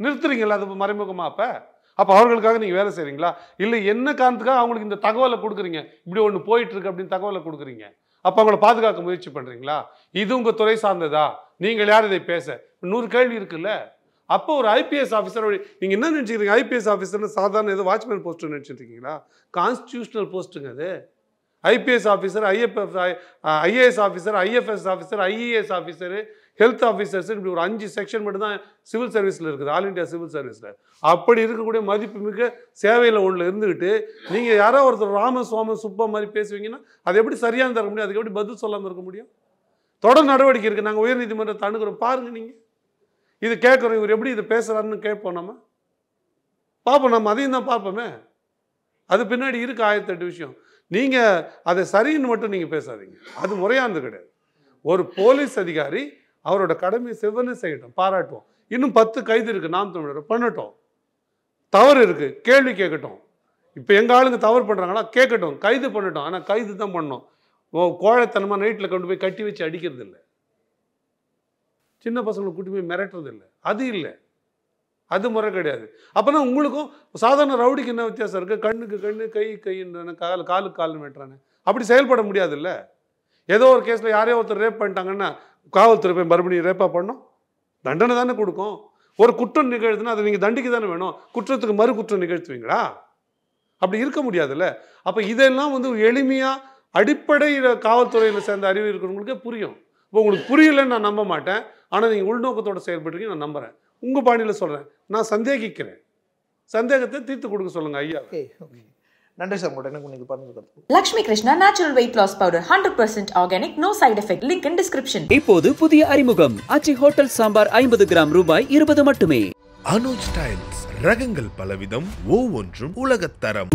நிறுத்துறீங்களா அது மறைமுகமாக? அப்போ அவர்களுக்காக நீங்கள் வேலை செய்கிறீங்களா? இல்லை என்ன காரணத்துக்காக அவங்களுக்கு இந்த தகவலை கொடுக்குறீங்க, இப்படி ஒன்று போயிட்டுருக்கு அப்படின்னு தகவலை கொடுக்குறீங்க. அப்போ அவங்கள பாதுகாக்க முயற்சி பண்ணுறீங்களா? இது உங்கள் துறை சார்ந்ததா? நீங்கள் யார் இதை பேச? 100 கேள்வி இருக்குல்ல. அப்போ ஒரு ஐபிஎஸ் ஆஃபீஸர் நீங்கள் என்ன நினச்சிக்கிறீங்க? ஐபிஎஸ் ஆஃபீஸர்னு சாதாரண ஏதோ வாட்ச்மேன் போஸ்ட்டு நினச்சிட்டு இருக்கீங்களா? கான்ஸ்டியூஷனல் போஸ்ட்டுங்க அது. IPS officer, IAS officer, IFS officer, IAS officer, health officers, இப்படி ஒரு 5 செக்ஷன் மட்டும் தான் சிவில் சர்வீஸில் இருக்குது, ஆல் இண்டியா சிவில் சர்வீஸில். அப்படி இருக்கக்கூடிய மதிப்புமிக்க சேவையில் ஒன்றில் இருந்துக்கிட்டு நீங்கள் யாரோ ஒருத்தர் ராம சுவாம சுப்பா மாதிரி பேசுவீங்கன்னா அது எப்படி சரியாக தர முடியும்? அதுக்கு எப்படி பதில் சொல்லாமல் இருக்க முடியும்? தொடர் நடவடிக்கை இருக்குது. நாங்கள் உயர்நீதிமன்றத்தை அணுகிறோம், பாருங்கள். நீங்கள் இது கேட்குறோம், இவர் எப்படி இதை பேசுகிறாருன்னு கேட்போம், நம்ம பார்ப்போம், நம்ம அதையும் தான் பார்ப்போமே. அது பின்னாடி இருக்கு 1008 விஷயம். நீங்கள் அதை சரின்னு மட்டும் நீங்கள் பேசாதீங்க, அது முறையானது கிடையாது. ஒரு போலீஸ் அதிகாரி அவரோட கடமையை செவ்வனே செய்யட்டும், பாராட்டுவோம். இன்னும் 10 கைது இருக்குது, நாம் தமிழர் பண்ணட்டும். தவறு இருக்குது, கேள்வி கேட்கட்டும். இப்போ எங்கள் ஆளுங்க தவறு பண்ணுறாங்களா, கேட்கட்டும், கைது பண்ணட்டும். ஆனால் கைது தான் பண்ணணும். கோழைத்தனமாக நைட்டில் கொண்டு போய் கட்டி வச்சு அடிக்கிறது இல்லை, சின்ன பசங்களை கூட்டி போய் மிரட்டுறது இல்லை, அது இல்லை, அது முறை கிடையாது. அப்போனா உங்களுக்கும் சாதாரண ரவுடிக்கு என்ன வித்தியாசம் இருக்குது? கண்ணுக்கு கண்ணு, கை கைன்றானே, காலுக்கு கால் வெட்டுறானே, அப்படி செயல்பட முடியாதுல்ல. ஏதோ ஒரு கேஸில் யாரையோ ஒருத்தர் ரேப் பண்ணிட்டாங்கன்னா காவல்துறை போய் மறுபடியும் ரேப்பாக பண்ணோம், தண்டனை தானே கொடுக்கும். ஒரு குற்றம் நிகழ்த்துனா அதை நீங்கள் தண்டிக்க தானே வேணும். குற்றத்துக்கு மறு குற்றம் நிகழ்த்துவீங்களா? அப்படி இருக்க முடியாதுல்ல. அப்போ இதெல்லாம் எளிமையாக அடிப்படையில் காவல்துறையில் சேர்ந்த அறிவு இருக்கிறவங்களுக்கே புரியும். இப்போ உங்களுக்கு புரியலன்னு நான் நம்ப மாட்டேன், ஆனால் நீங்கள் உள்நோக்கத்தோடு செயல்பட்டுருக்கீங்க, நான் நம்புகிறேன். உங்கள் பாணியில் சொல்கிறேன், நான் சந்தேகிக்கிறேன். சந்தேகத்தை தீர்த்து கொடுக்க சொல்லுங்கள் ஐயா. நன்றி சார். உங்களுக்கு பகிர்ந்து Lakshmi Krishna Natural Weight Loss Powder 100% organic, no side effect. Link in description. இப்போது புதிய அறிமுகம் ஆச்சி ஹோட்டல் சாம்பார் 50 கிராம் ரூபாய் 20 மட்டுமே. அனுஜ் ஸ்டைல்ஸ் ரகங்கள் பலவிதம், ஒவ்வொன்றும் உலகத்தரம்.